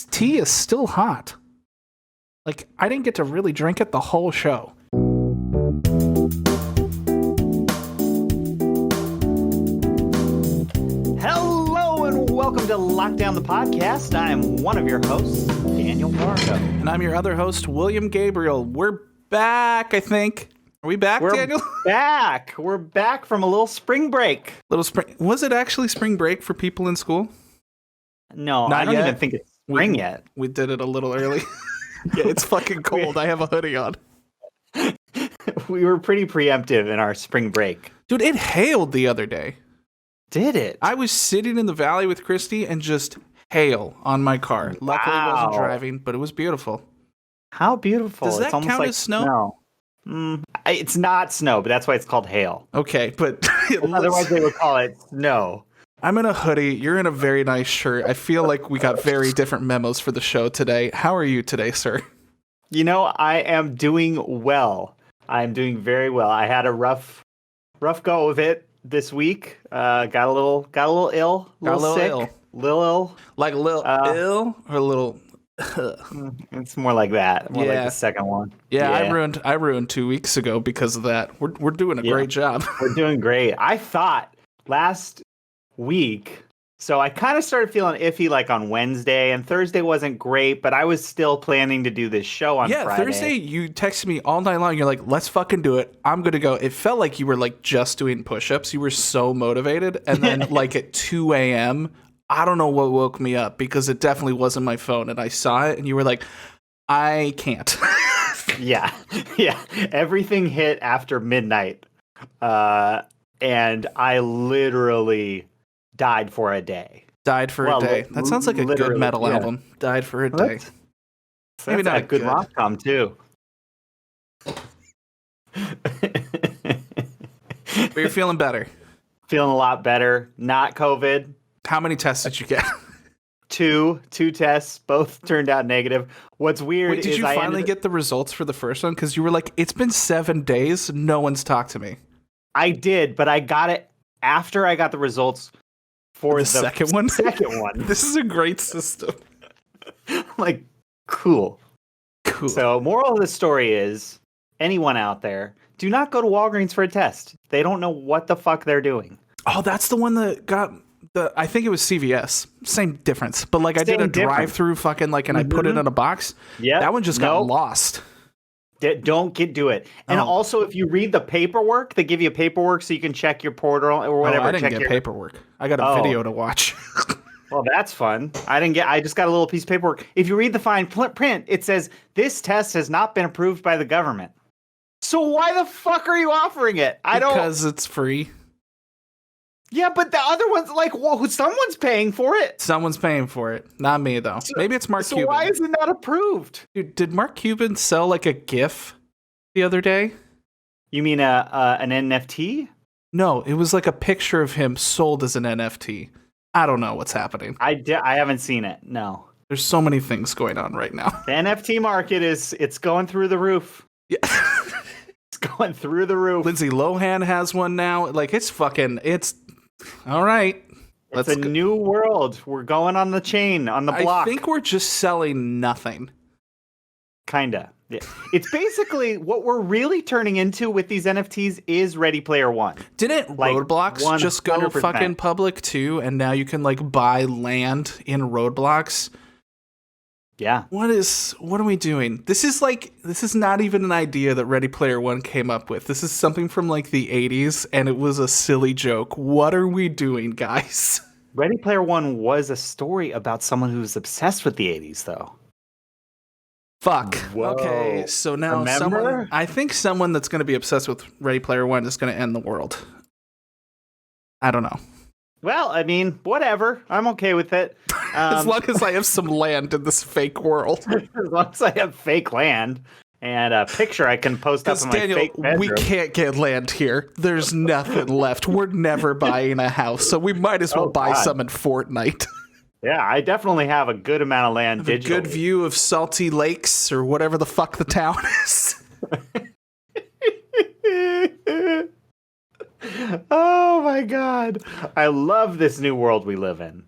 This tea is still hot. Like, I didn't get to really drink it the whole show. Hello and welcome to Lockdown the Podcast. I am one of your hosts, Daniel Marco. And I'm your other host, William Gabriel. We're back, I think. Are we back, Daniel? Back. We're back from a little spring break. Was it actually spring break for people in school? No, Not I don't yet. even think it's spring yet. We did it a little early. Yeah, it's fucking cold. I have a hoodie on. We were pretty preemptive in our spring break. Dude, it hailed the other day. Did it? I was sitting in the valley with Christy and just hail on my car. Luckily, I wasn't driving, but it was beautiful. How beautiful. Does that it's almost count like as snow? It's not snow, but that's why it's called hail. Okay, but Otherwise they would call it snow. I'm in a hoodie. You're in a very nice shirt. I feel like we got very different memos for the show today. How are you today, sir? You know, I am doing well. I'm doing very well. I had a rough go of it this week. Got a little ill, little sick, little ill. Like a little ill or a little. It's more like that. More like the second one. Yeah, I ruined 2 weeks ago because of that. We're doing a great job. We're doing great. I thought last week, so I kind of started feeling iffy like on Wednesday, and Thursday wasn't great, but I was still planning to do this show on Friday. Yeah, Thursday you texted me all night long. You're like, let's fucking do it. I'm going to go. It felt like you were like just doing push-ups. You were so motivated. And then like at 2 a.m., I don't know what woke me up because it definitely wasn't my phone. And I saw it and you were like, I can't. Yeah. Everything hit after midnight. And I literally died for a day. Died for a day. That sounds like a good metal album. Died for a day. Maybe not a good rom-com too. But you're feeling better. Feeling a lot better. Not COVID. How many tests did you get? Two tests. Both turned out negative. What's weird is did you finally get the results for the first one? Because you were like, it's been 7 days. No one's talked to me. I did, but I got it after I got the results for the second one. This is a great system. Like, cool. So, moral of the story is, anyone out there, do not go to Walgreens for a test. They don't know what the fuck they're doing. Oh, that's the one that got I think it was CVS. Same difference. But like I did a drive-through fucking like, and I put it in a box. Yeah. That one just got lost. Don't do it. And also, if you read the paperwork, they give you paperwork so you can check your portal or whatever. I didn't get paperwork. I got a video to watch. Well, that's fun. I just got a little piece of paperwork. If you read the fine print, it says, this test has not been approved by the government. So why the fuck are you offering it? Because it's free. Yeah, but the other one's like, well, someone's paying for it. Someone's paying for it. Not me, though. Maybe it's Mark Cuban. So why is it not approved? Dude, did Mark Cuban sell like a GIF the other day? You mean an NFT? No, it was like a picture of him sold as an NFT. I don't know what's happening. I haven't seen it, no. There's so many things going on right now. The NFT market it's going through the roof. Yeah. It's going through the roof. Lindsay Lohan has one now. Like, it's all right. It's a new world. We're going on the chain, on the block. I think we're just selling nothing. Kinda. Yeah. It's basically what we're really turning into with these NFTs is Ready Player One. Didn't Roblox just go fucking public too? And now you can like buy land in Roblox. Yeah. What are we doing? This is not even an idea that Ready Player One came up with. This is something from like the 80s and it was a silly joke. What are we doing, guys? Ready Player One was a story about someone who's obsessed with the 80s though. Fuck. Whoa. Okay, so now I think someone that's going to be obsessed with Ready Player One is going to end the world. I don't know. Well, I mean, whatever. I'm okay with it. As long as I have some land in this fake world. As long as I have fake land and a picture I can post up in my fake bedroom. We can't get land here. There's nothing left. We're never buying a house, so we might as well buy some in Fortnite. Yeah, I definitely have a good amount of land digitally. A good view of Salty Lakes or whatever the fuck the town is. Oh my god. I love this new world we live in.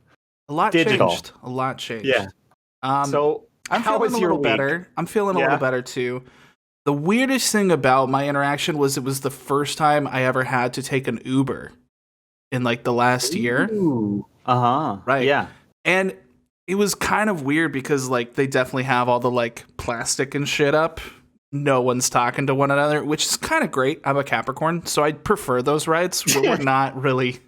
A lot changed. A lot changed. Yeah. So I'm how feeling was a your little week? better. I'm feeling a little better too. The weirdest thing about my interaction was it was the first time I ever had to take an Uber in like the last year. Ooh. Uh-huh. Right. Yeah. And it was kind of weird because like they definitely have all the like plastic and shit up. No one's talking to one another, which is kind of great. I'm a Capricorn, so I prefer those rides where we're not really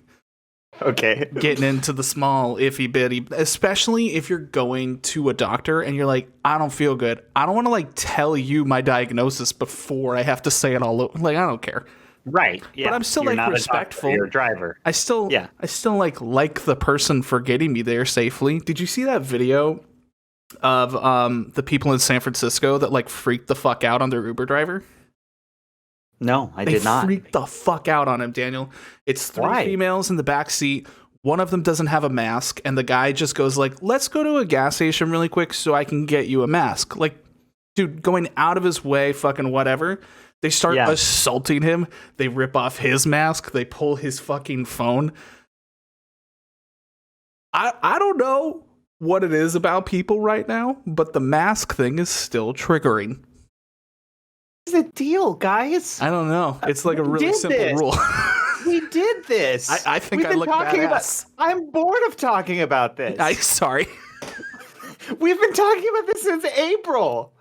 Okay. getting into the small iffy bitty, especially if you're going to a doctor and you're like, I don't feel good. I don't want to like tell you my diagnosis before I have to say it all. Like, I don't care. Right. Yeah. But I'm still You're like not respectful. A doctor, you're a driver. I still like the person for getting me there safely. Did you see that video of the people in San Francisco that like freaked the fuck out on their Uber driver? No, I did not. They freaked the fuck out on him, Daniel. It's three females in the back seat. One of them doesn't have a mask, and the guy just goes like, let's go to a gas station really quick so I can get you a mask. Like, dude, going out of his way, fucking whatever. They start assaulting him. They rip off his mask. They pull his fucking phone. I don't know what it is about people right now, but the mask thing is still triggering. What's the deal, guys? I don't know. It's like a really simple rule. We did this. I think I look badass. I'm bored of talking about this. Sorry. We've been talking about this since April.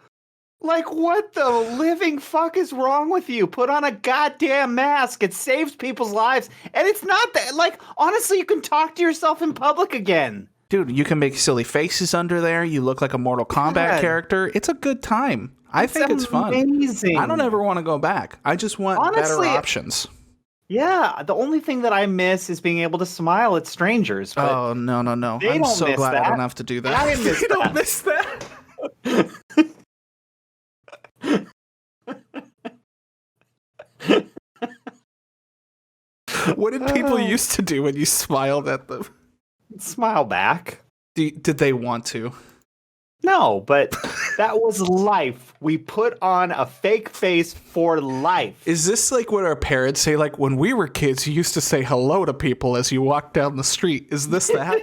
Like, what the living fuck is wrong with you? Put on a goddamn mask. It saves people's lives. And it's not that, like, honestly, you can talk to yourself in public again. Dude, you can make silly faces under there. You look like a Mortal Kombat character. It's a good time. I think it's fun. Amazing. I don't ever want to go back. I just want better options. Yeah, the only thing that I miss is being able to smile at strangers. But oh, no. I'm so glad I don't have to do that. I don't miss that. What did people used to do when you smiled at them? Smile back. Did they want to? No, but that was life. We put on a fake face for life. Is this like what our parents say? Like when we were kids, you used to say hello to people as you walked down the street. Is this that?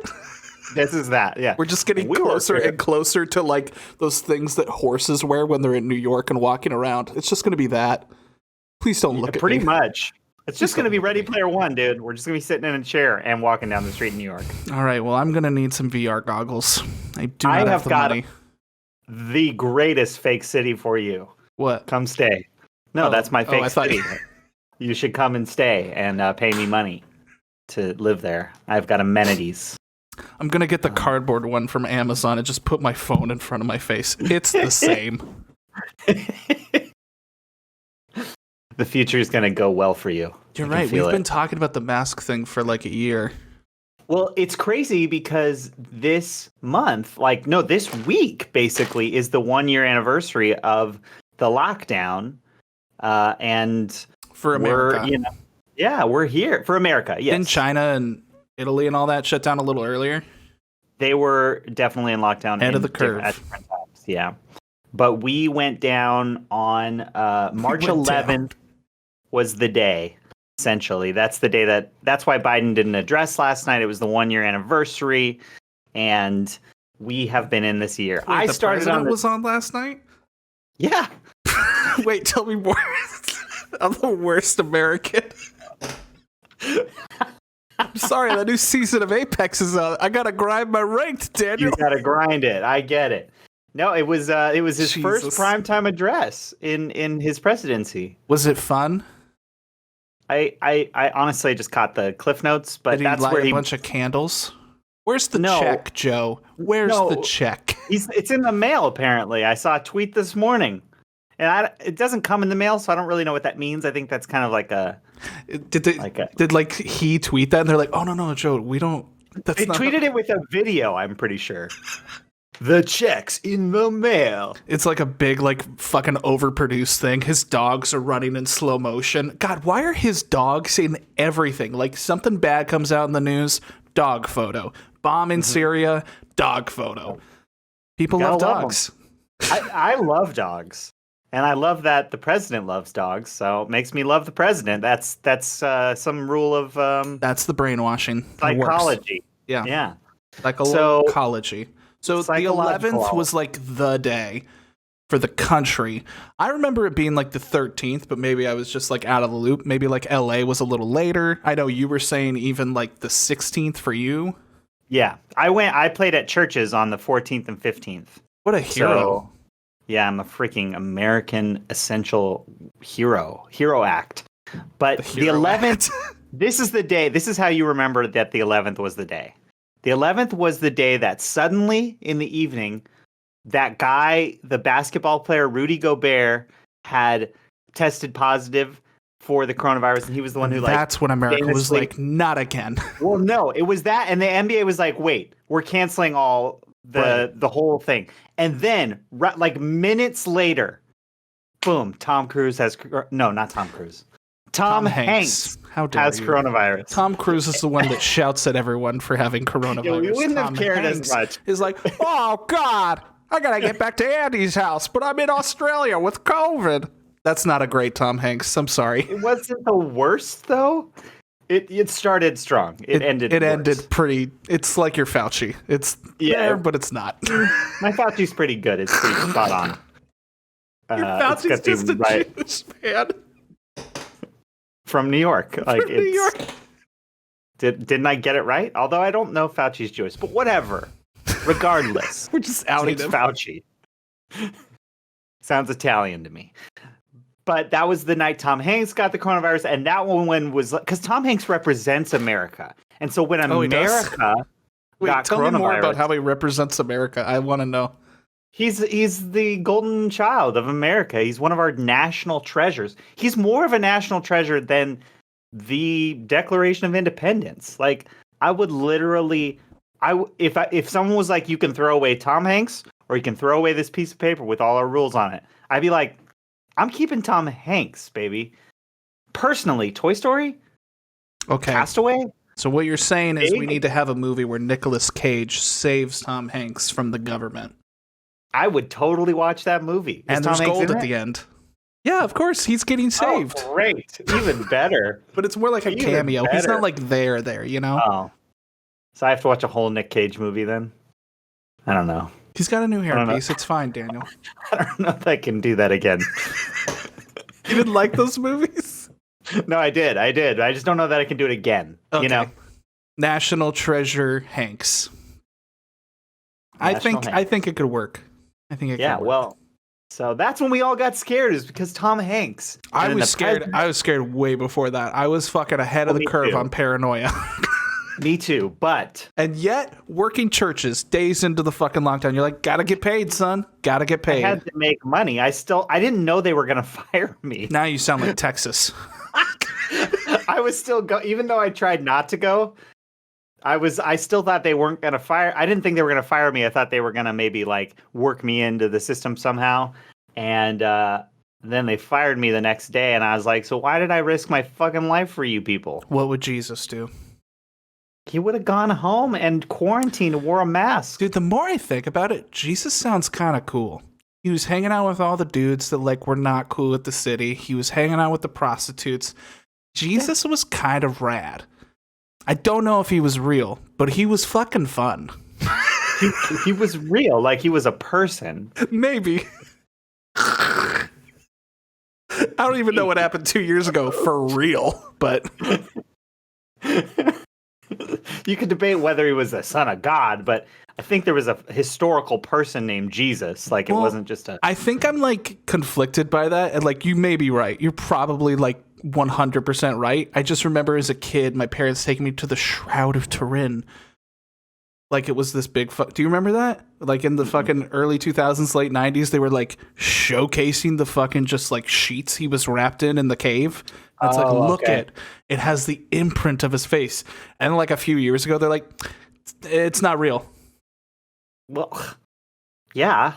This is that, yeah. We're just getting closer and closer to like those things that horses wear when they're in New York and walking around. It's just going to be that. Please don't look at me. Pretty much. It's just going to be Ready Player One, dude. We're just going to be sitting in a chair and walking down the street in New York. All right, well, I'm going to need some VR goggles. I do not have the money. The greatest fake city for you. What? Come stay. No, that's my fake city. You should come and stay and pay me money to live there. I've got amenities. I'm going to get the cardboard one from Amazon and just put my phone in front of my face. It's the same. The future is going to go well for you. You're right. We've been talking about the mask thing for like a year. Well, it's crazy because this week basically is the 1-year anniversary of the lockdown. And for America, we're here for America. Yes. Didn't China and Italy and all that shut down a little earlier? They were definitely in lockdown. Ahead of the curve. At different times. Yeah. But we went down on March 11th was the day. Essentially, that's the day that's why Biden didn't address last night. It was the 1-year anniversary, and we have been in this year. Wait, the president was on last night? Yeah. Wait, tell me more. I'm the worst American. I'm sorry, the new season of Apex is on. I gotta grind my ranked, Daniel. You gotta grind it. I get it. No, it was his first primetime address in his presidency. Was it fun? I honestly just caught the cliff notes, but that's where he a bunch of candles. Where's the check, Joe? Where's the check? It's in the mail apparently. I saw a tweet this morning, and it doesn't come in the mail, so I don't really know what that means. I think that's kind of like a. Did he tweet that? And they're like, oh no, Joe, we don't. They tweeted it with a video. I'm pretty sure. The check's in the mail. It's like a big, like, fucking overproduced thing. His dogs are running in slow motion. God, why are his dogs in everything? Like, something bad comes out in the news, dog photo. Bomb in Syria, dog photo. People love dogs. I love dogs. And I love that the president loves dogs, so it makes me love the president. That's some rule of... that's the brainwashing. Psychology. Yeah. Yeah. Psychology. So the 11th was like the day for the country. I remember it being like the 13th, but maybe I was just like out of the loop. Maybe like LA was a little later. I know you were saying even like the 16th for you. Yeah, I played at churches on the 14th and 15th. What a hero. So, yeah, I'm a freaking American essential hero act. But the 11th, this is the day. This is how you remember that the 11th was the day. The 11th was the day that suddenly in the evening, that guy, the basketball player, Rudy Gobert, had tested positive for the coronavirus. And he was the one who that's when America was like, not again. Well, no, it was that. And the NBA was like, wait, we're canceling all the whole thing. And then like minutes later, boom, Tom Cruise has, no, not Tom Cruise. Tom Hanks has coronavirus. Tom Cruise is the one that shouts at everyone for having coronavirus. Yeah, we wouldn't have cared as much. He's like, oh, God, I got to get back to Andy's house, but I'm in Australia with COVID. That's not a great Tom Hanks. I'm sorry. It wasn't the worst, though. It started strong. It ended pretty. It's like your Fauci. It's there, but it's not. My Fauci's pretty good. It's pretty spot on. Your Fauci's just a Jewish man. From New York. Like New York. Didn't I get it right? Although I don't know if Fauci's Jewish, but whatever. Regardless. We're just outing him. Fauci. Sounds Italian to me. But that was the night Tom Hanks got the coronavirus, and that one was because Tom Hanks represents America. And so when America got tell coronavirus, me more about how he represents America. I want to know. He's the golden child of America. He's one of our national treasures. He's more of a national treasure than the Declaration of Independence. Like I would literally, if someone was like, you can throw away Tom Hanks or you can throw away this piece of paper with all our rules on it, I'd be like, I'm keeping Tom Hanks, baby. Personally, Toy Story, okay, Castaway. So what you're saying is we need to have a movie where Nicolas Cage saves Tom Hanks from the government. I would totally watch that movie. And there's gold at the end. Yeah, of course. He's getting saved. Oh, great. Even better. But it's more like a cameo. Better. He's not like there, you know? Oh. So I have to watch a whole Nick Cage movie then? I don't know. He's got a new hairpiece. It's fine, Daniel. I don't know if I can do that again. You didn't like those movies? No, I did. I just don't know that I can do it again. Okay. You know? National Treasure Hanks. I think it could work. I think it could work. Well, so that's when we all got scared, is because Tom Hanks. I was scared. I was scared way before that. I was fucking ahead of the curve on paranoia. Me too, but... And yet, working churches, days into the fucking lockdown, you're like, gotta get paid, son. Gotta get paid. I had to make money. I didn't know they were going to fire me. Now you sound like Texas. I was still even though I tried not to go, I still thought they weren't going to fire. I didn't think they were going to fire me. I thought they were going to maybe like work me into the system somehow. And then they fired me the next day. And I was like, so why did I risk my fucking life for you people? What would Jesus do? He would have gone home and quarantined and wore a mask. Dude, the more I think about it, Jesus sounds kind of cool. He was hanging out with all the dudes that like were not cool with the city. He was hanging out with the prostitutes. Jesus was kind of rad. I don't know if he was real, but he was fucking fun. He was real, like he was a person. Maybe. I don't even know what happened 2 years ago for real, but... You could debate whether he was the son of God, but I think there was a historical person named Jesus. Like it wasn't just a... I think I'm like conflicted by that. And like, you may be right. You're probably like 100% right. I just remember as a kid, my parents taking me to the Shroud of Turin. Like it was this big... Do you remember that? Like in the fucking early 2000s, late 90s, they were like showcasing the fucking just like sheets he was wrapped in the cave. It's like, look at it has the imprint of his face. And like a few years ago, they're like, it's not real. Well, yeah.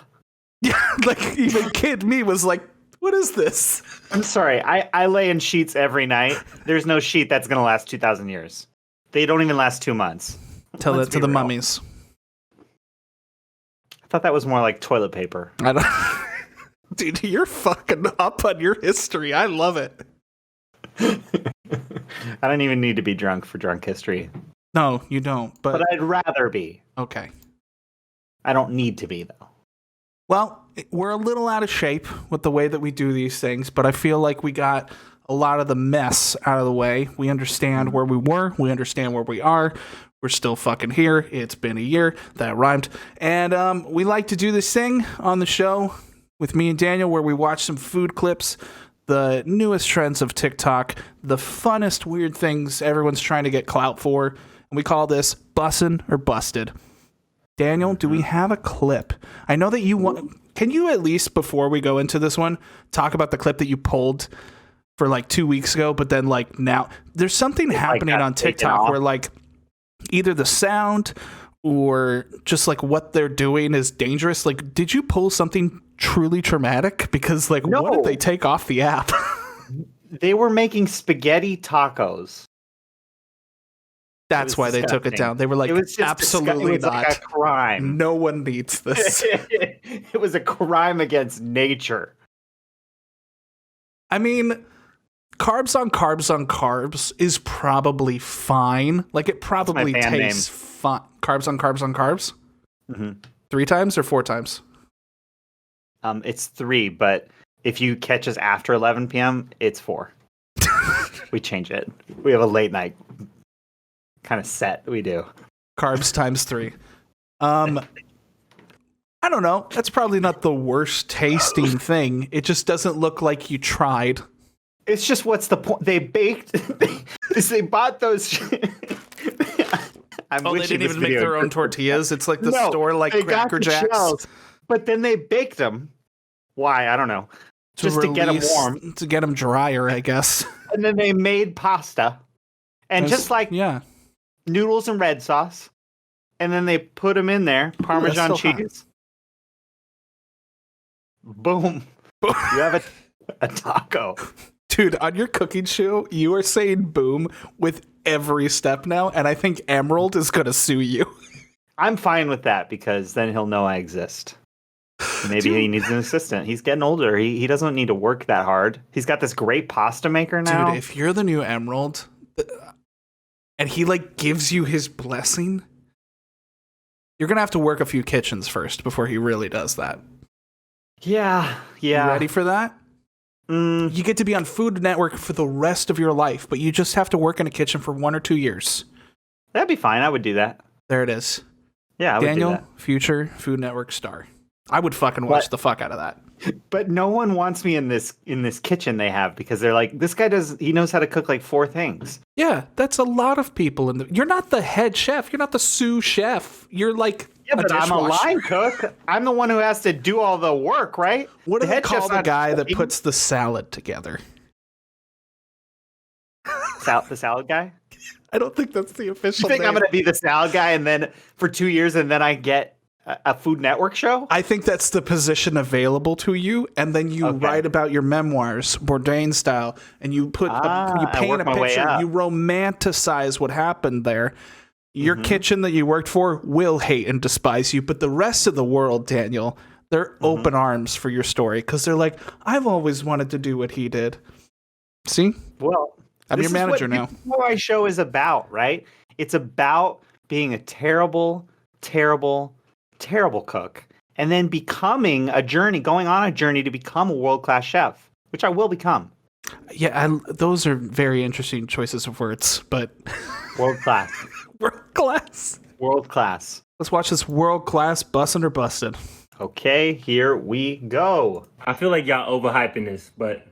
Yeah, like even kid me was like, what is this? I'm sorry. I lay in sheets every night. There's no sheet that's going to last 2,000 years. They don't even last 2 months. Tell that to the mummies. I thought that was more like toilet paper. I don't. Dude, you're fucking up on your history. I love it. I don't even need to be drunk for drunk history. No, you don't. But I'd rather be. Okay. I don't need to be, though. Well, we're a little out of shape with the way that we do these things, but I feel like we got a lot of the mess out of the way. We understand where we were. We understand where we are. We're still fucking here. It's been a year. That rhymed. And we like to do this thing on the show with me and Daniel where we watch some food clips, the newest trends of TikTok, the funnest weird things everyone's trying to get clout for. And we call this Bussin' or Busted. Daniel, do we have a clip? I know that you want... Can you at least, before we go into this one, talk about the clip that you pulled for like 2 weeks ago, but then like now... There's something happening on TikTok where like either the sound or just like what they're doing is dangerous. Like, did you pull something truly traumatic? Because like, what did they take off the app? They were making spaghetti tacos. That's why disgusting. They took it down. They were like, absolutely not. Like a crime. No one needs this. It was a crime against nature. I mean, carbs on carbs on carbs is probably fine. Like, it probably tastes fine. Carbs on carbs on carbs? Mm-hmm. 3 times or 4 times? It's 3, but if you catch us after 11 p.m., it's 4. We change it. We have a late night kind of set we do. Carbs times 3. I don't know. That's probably not the worst tasting thing. It just doesn't look like you tried. It's just what's the point? They baked. They bought those. They didn't even make their own tortillas. It's like the store like Cracker Jacks. Shells, but then they baked them. Why? I don't know. Just to get them warm. To get them drier, I guess. And then they made pasta. And just like noodles and red sauce. And then they put them in there. Parmesan cheese. Boom. You have a taco. Dude, on your cooking show, you are saying boom with every step now. And I think Emerald is going to sue you. I'm fine with that because then he'll know I exist. Maybe he needs an assistant. He's getting older. He doesn't need to work that hard. He's got this great pasta maker now. Dude, if you're the new Emerald and he like gives you his blessing, you're going to have to work a few kitchens first before he really does that. Yeah. You ready for that? You get to be on Food Network for the rest of your life, but you just have to work in a kitchen for 1 or 2 years. That'd be fine. I would do that. There it is. Yeah, I would Daniel, do that. Future Food Network star. I would fucking watch the fuck out of that. But no one wants me in this kitchen they have because they're like, this guy he knows how to cook like 4 things. Yeah, that's a lot of people you're not the head chef. You're not the sous chef. You're like but I'm a line cook. I'm the one who has to do all the work, right? What do they call the guy that puts the salad together? The salad guy? I don't think that's the official name. You think name. I'm going to be the salad guy and then for 2 years and then I get a Food Network show? I think that's the position available to you, and then you write about your memoirs, Bourdain style, and you put you paint a picture, you romanticize what happened there. Your kitchen that you worked for will hate and despise you, but the rest of the world, Daniel, they're open arms for your story because they're like, I've always wanted to do what he did. See? Well, I'm your manager now. This is what my show is about, right? It's about being a terrible, terrible, terrible cook and then going on a journey to become a world-class chef, which I will become. Yeah, those are very interesting choices of words, but world-class. World-class. Let's watch this world-class Bussin' or Busted. Okay, here we go. I feel like y'all overhyping this, but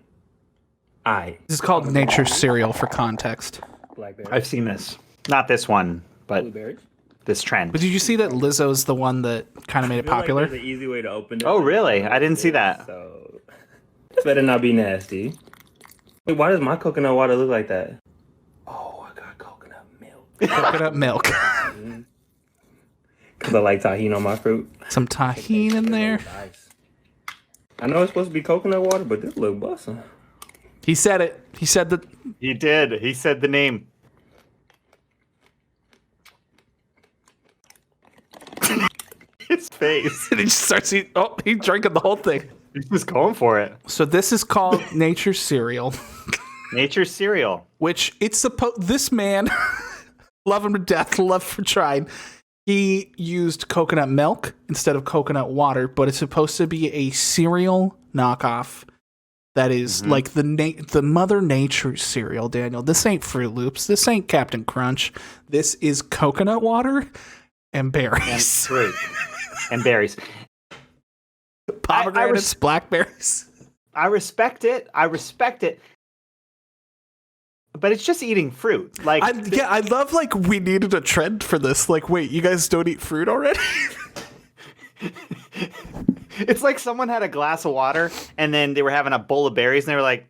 this is called Nature's Cereal for context. Blackberry. I've seen this. Not this one, but blueberries. This trend. But did you see that Lizzo's the one that kind of made it popular? Like there's an easy way to open it. Oh, really? I didn't see that. So this better not be nasty. Wait, why does my coconut water look like that? Oh, I got coconut milk. Coconut milk. Because I like tahini on my fruit. Some tahini in there. I know it's supposed to be coconut water, but this look bussin'. He said it. He said that. He did. He said the name. His face. And he just starts eating. Oh, he's drinking the whole thing. He's just going for it. So this is called Nature's Cereal. Nature's Cereal. Which it's supposed. This man, love him to death, love for trying. He used coconut milk instead of coconut water, but it's supposed to be a cereal knockoff that is like the Mother Nature cereal, Daniel. This ain't Fruit Loops. This ain't Captain Crunch. This is coconut water and berries. And fruit. And berries. Pomegranates, blackberries. I respect it. But it's just eating fruit. Like I love like we needed a trend for this. Like, wait, you guys don't eat fruit already? It's like someone had a glass of water and then they were having a bowl of berries and they were like,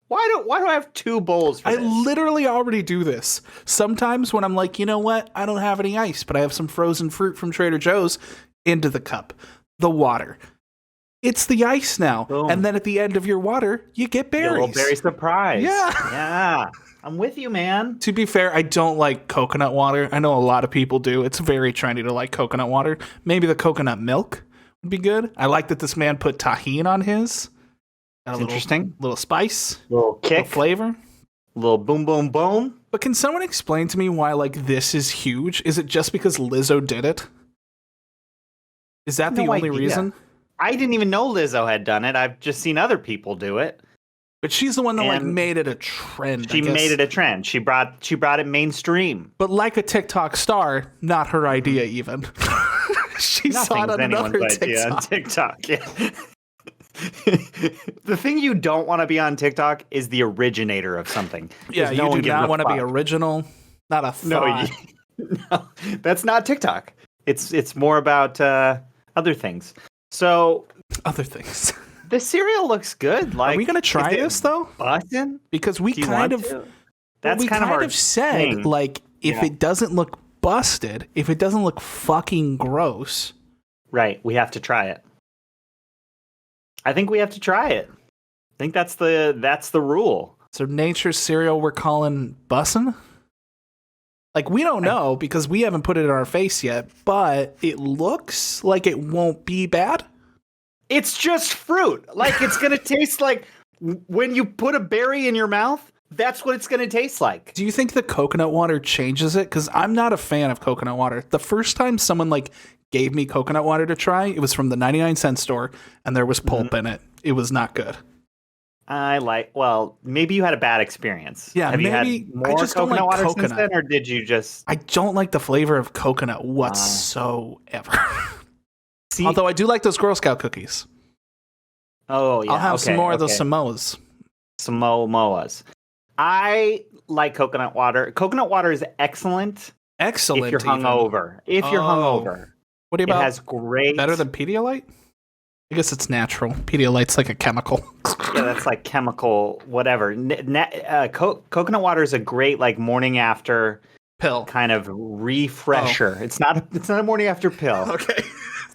why do I have 2 bowls for this? I literally already do this. Sometimes when I'm like, you know what? I don't have any ice, but I have some frozen fruit from Trader Joe's, into the cup. The water. It's the ice now. Boom. And then at the end of your water, you get berries. A little berry surprise. Yeah. Yeah. I'm with you, man. To be fair, I don't like coconut water. I know a lot of people do. It's very trendy to like coconut water. Maybe the coconut milk would be good. I like that this man put tahini on his. Interesting. Little spice. Little kick. Little flavor. Little boom, boom, boom. But can someone explain to me why like this is huge? Is it just because Lizzo did it? Is that the only reason? I didn't even know Lizzo had done it. I've just seen other people do it. But she's the one that like made it a trend. She made it a trend. She brought it mainstream. But like a TikTok star, not her idea even. She saw it on another TikTok. On TikTok. Yeah. The thing you don't want to be on TikTok is the originator of something. Yeah, you do not want to be original. Not a thought. No, that's not TikTok. It's more about other things. So other things. The cereal looks good. Like, are we gonna try this though? Bustin'? Because we kind of said like if it doesn't look busted, if it doesn't look fucking gross, right? We have to try it. I think we have to try it. I think that's the rule. So nature's cereal we're calling bussin'? Like, we don't know because we haven't put it in our face yet, but it looks like it won't be bad. It's just fruit. Like, it's going to taste like when you put a berry in your mouth, that's what it's going to taste like. Do you think the coconut water changes it? Because I'm not a fan of coconut water. The first time someone, like, gave me coconut water to try, it was from the 99-cent store, and there was pulp in it. It was not good. Maybe you had a bad experience. Yeah, Have maybe you had more I just don't coconut like water coconut. Since then, or did you just? I don't like the flavor of coconut whatsoever. See, although I do like those Girl Scout cookies. Oh yeah, I'll have some more of those Samoas. Samoas. I like coconut water. Coconut water is excellent. Excellent. If you're hungover. What do you about? It has great. Better than Pedialyte? I guess it's natural. Pedialyte's like a chemical. Yeah, that's like chemical, whatever. Coconut water is a great like morning after pill kind of refresher. Oh. It's not a morning after pill. Okay,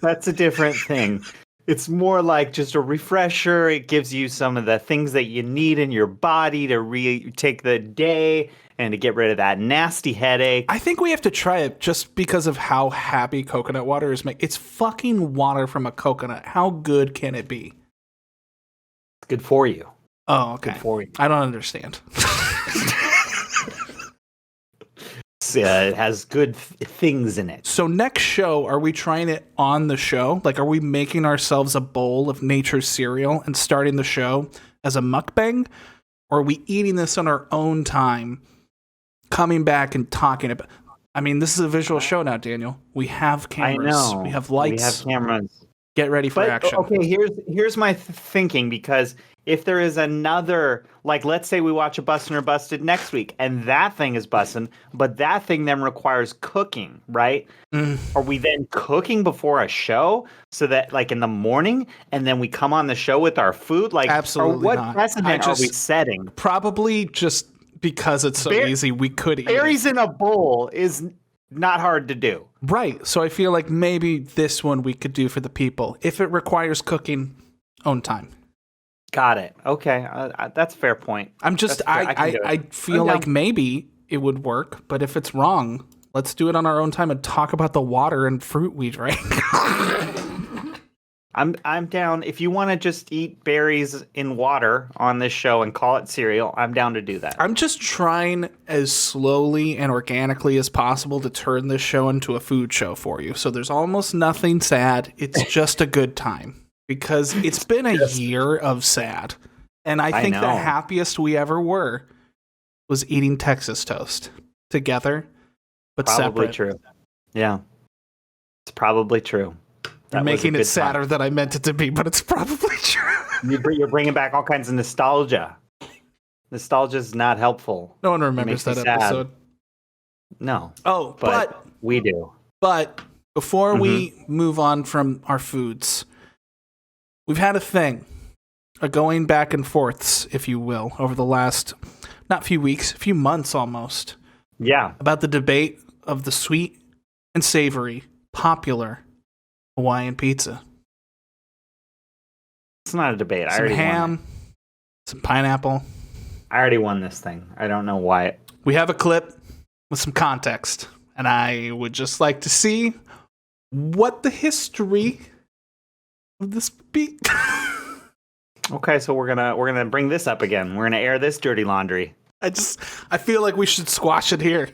that's a different thing. It's more like just a refresher. It gives you some of the things that you need in your body to take the day and to get rid of that nasty headache. I think we have to try it just because of how happy coconut water is made. It's fucking water from a coconut. How good can it be? It's good for you. Oh, okay. Good for you. I don't understand. It has good things in it. So next show, are we trying it on the show? Like, are we making ourselves a bowl of nature's cereal and starting the show as a mukbang? Or are we eating this on our own time, coming back and talking about? I mean, this is a visual show now, Daniel. We have cameras. I know. We have lights. We have cameras. Get ready for action. Okay, here's my thinking, because if there is another, like, let's say we watch a Bustin' or Busted next week, and that thing is bussin', but that thing then requires cooking, right? Are we then cooking before a show so that, like, in the morning, and then we come on the show with our food? Like, absolutely what not. precedent are we setting? Probably just because it's so easy, we could eat berries in a bowl is not hard to do. Right. So I feel like maybe this one we could do for the people. If it requires cooking, own time. Got it. Okay. That's a fair point. I feel like maybe it would work, but if it's wrong, let's do it on our own time and talk about the water and fruit we drank. I'm down. If you want to just eat berries in water on this show and call it cereal, I'm down to do that. I'm just trying as slowly and organically as possible to turn this show into a food show for you. So there's almost nothing sad. It's just a good time because it's been a year of sad. And I think the happiest we ever were was eating Texas toast together, but probably separate. True. Yeah. It's probably true. You're making it sadder than I meant it to be, but it's probably true. You're bringing back all kinds of nostalgia. Nostalgia is not helpful. No one remembers that episode. No. Oh, but we do. But before we move on from our foods, we've had a thing, a going back and forths, if you will, over the last, not few weeks, a few months almost. Yeah. About the debate of the sweet and savory, popular Hawaiian pizza. It's not a debate. Some ham, some pineapple. I already won this thing. I don't know why. We have a clip with some context, and I would just like to see what the history of this be. Okay, so we're gonna bring this up again. We're gonna air this dirty laundry. I feel like we should squash it here.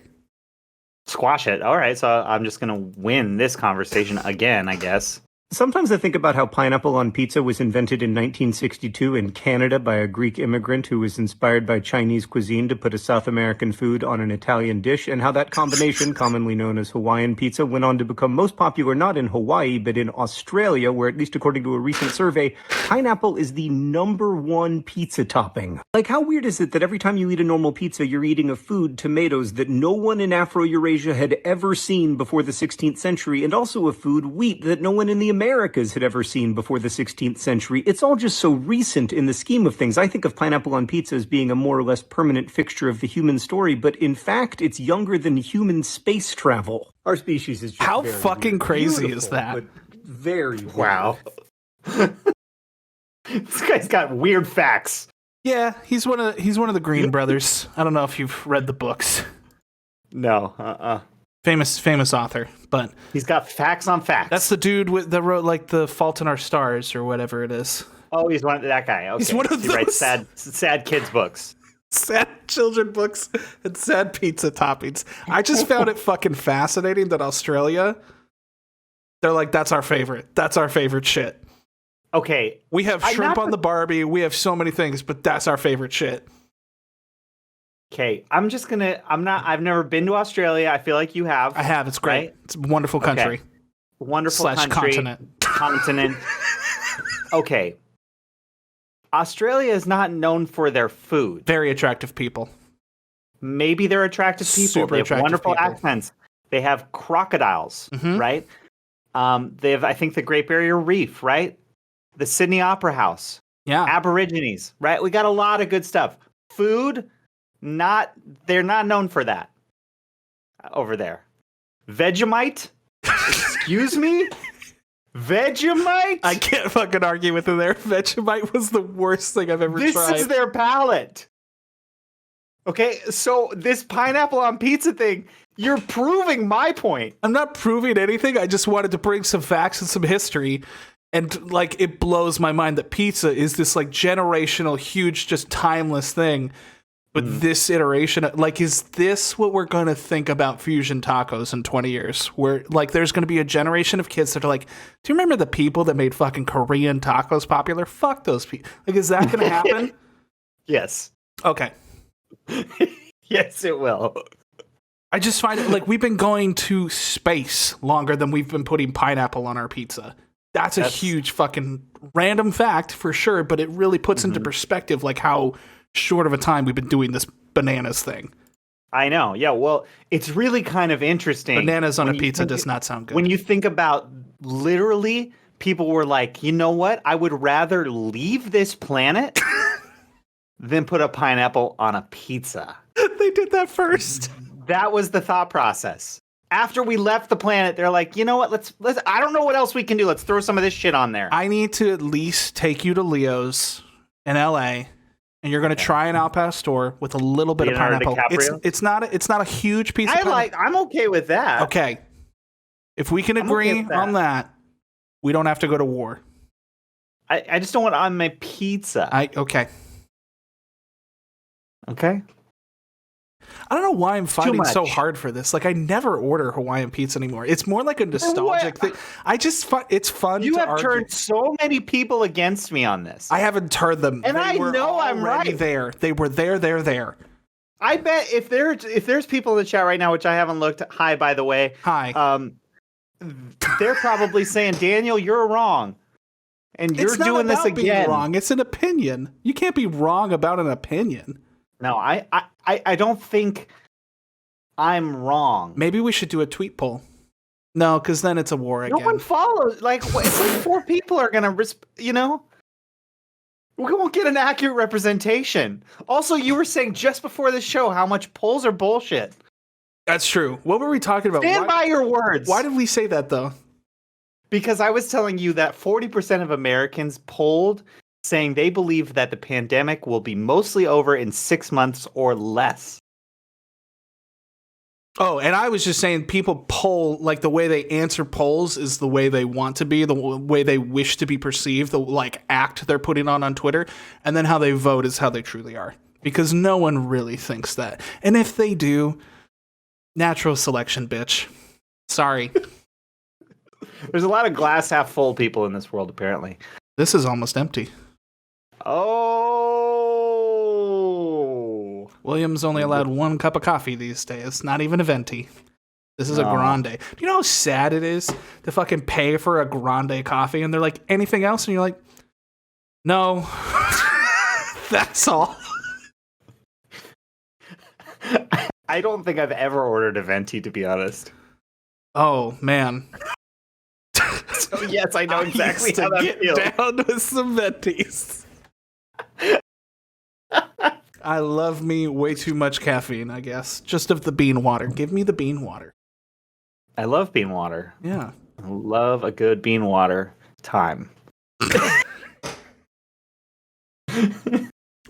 Squash it. All right, so I'm just going to win this conversation again, I guess. Sometimes I think about how pineapple on pizza was invented in 1962 in Canada by a Greek immigrant who was inspired by Chinese cuisine to put a South American food on an Italian dish, and how that combination, commonly known as Hawaiian pizza, went on to become most popular not in Hawaii, but in Australia, where, at least according to a recent survey, pineapple is the #1 pizza topping. Like, how weird is it that every time you eat a normal pizza, you're eating a food, tomatoes, that no one in Afro-Eurasia had ever seen before the 16th century, and also a food, wheat, that no one in the Americas had ever seen before the 16th century. It's all just so recent in the scheme of things. I think of pineapple on pizza as being a more or less permanent fixture of the human story, but in fact, it's younger than human space travel. Our species is just how fucking weird. crazy Beautiful, is that? But very wow. This guy's got weird facts. Yeah, he's one of the Green brothers. I don't know if you've read the books. No, Famous author, but he's got facts on facts. That's the dude that wrote like The Fault in Our Stars or whatever it is. Oh, he's that guy. Okay. He's one of he those. writes sad kids books. Sad children books and sad pizza toppings. I just found it fucking fascinating that Australia, they're like, that's our favorite. That's our favorite shit. Okay. We have shrimp on the Barbie. We have so many things, but that's our favorite shit. Okay, I've never been to Australia. I feel like you have. I have. It's great. Right? It's a wonderful country. Okay. Wonderful / country. Continent. Okay. Australia is not known for their food. Very attractive people. Maybe they're attractive people. Super they have attractive wonderful people. accents. They have crocodiles, right? They have, I think, the Great Barrier Reef, right? The Sydney Opera House. Yeah. Aborigines, right? We got a lot of good stuff. Food. They're not known for that over there. Vegemite? Excuse me? Vegemite? I can't fucking argue with it there. Vegemite was the worst thing I've ever tried. This is their palate. Okay, so this pineapple on pizza thing, you're proving my point. I'm not proving anything. I just wanted to bring some facts and some history. And like, it blows my mind that pizza is this like generational, huge, just timeless thing. But this iteration, like, is this what we're going to think about fusion tacos in 20 years? Where, like, there's going to be a generation of kids that are like, do you remember the people that made fucking Korean tacos popular? Fuck those people. Like, is that going to happen? Yes. Okay. Yes, it will. I just find it, like, we've been going to space longer than we've been putting pineapple on our pizza. That's a huge fucking random fact for sure, but it really puts into perspective, like, how short of a time we've been doing this bananas thing. I know. Yeah, well, it's really kind of interesting. Bananas on a pizza does not sound good. When you think about literally, people were like, you know what? I would rather leave this planet than put a pineapple on a pizza. They did that first. That was the thought process. After we left the planet, they're like, you know what? Let's I don't know what else we can do. Let's throw some of this shit on there. I need to at least take you to Leo's in LA. And you're going to try an al pastor with a little bit Leonardo of pineapple. It's not a huge piece of pineapple. I'm okay with that. Okay. If we can agree on that, we don't have to go to war. I just don't want it on my pizza. Okay. Okay. I don't know why I'm fighting so hard for this. Like, I never order Hawaiian pizza anymore. It's more like a nostalgic thing. I just it's fun. You to have argue. turned so many people against me on this. I haven't turned them, and I know I'm right. There, they were there. I bet if there's people in the chat right now, which I haven't looked. Hi, by the way. Hi. They're probably saying, Daniel, you're wrong, and you're doing this again. Being wrong. It's an opinion. You can't be wrong about an opinion. No, I don't think I'm wrong. Maybe we should do a tweet poll. No, because then it's a war again. No one follows. Like, it's like 4 people are gonna, we won't get an accurate representation. Also, you were saying just before the show how much polls are bullshit. That's true. What were we talking about? Stand by your words. Why did we say that though? Because I was telling you that 40% of Americans polled saying they believe that the pandemic will be mostly over in 6 months or less. Oh, and I was just saying people poll, like the way they answer polls is the way they want to be, the way they wish to be perceived, the like act they're putting on Twitter, and then how they vote is how they truly are. Because no one really thinks that. And if they do, natural selection, bitch. Sorry. There's a lot of glass half full people in this world, apparently. This is almost empty. Oh. William's only allowed 1 cup of coffee these days. Not even a venti. This is a grande. Do you know how sad it is to fucking pay for a grande coffee? And they're like, anything else? And you're like, no. That's all. I don't think I've ever ordered a venti, to be honest. Oh, man. So yes, I know exactly how that feels. Down with some ventis. I love me way too much caffeine, I guess. Just of the bean water. Give me the bean water. I love bean water. Yeah. I love a good bean water time.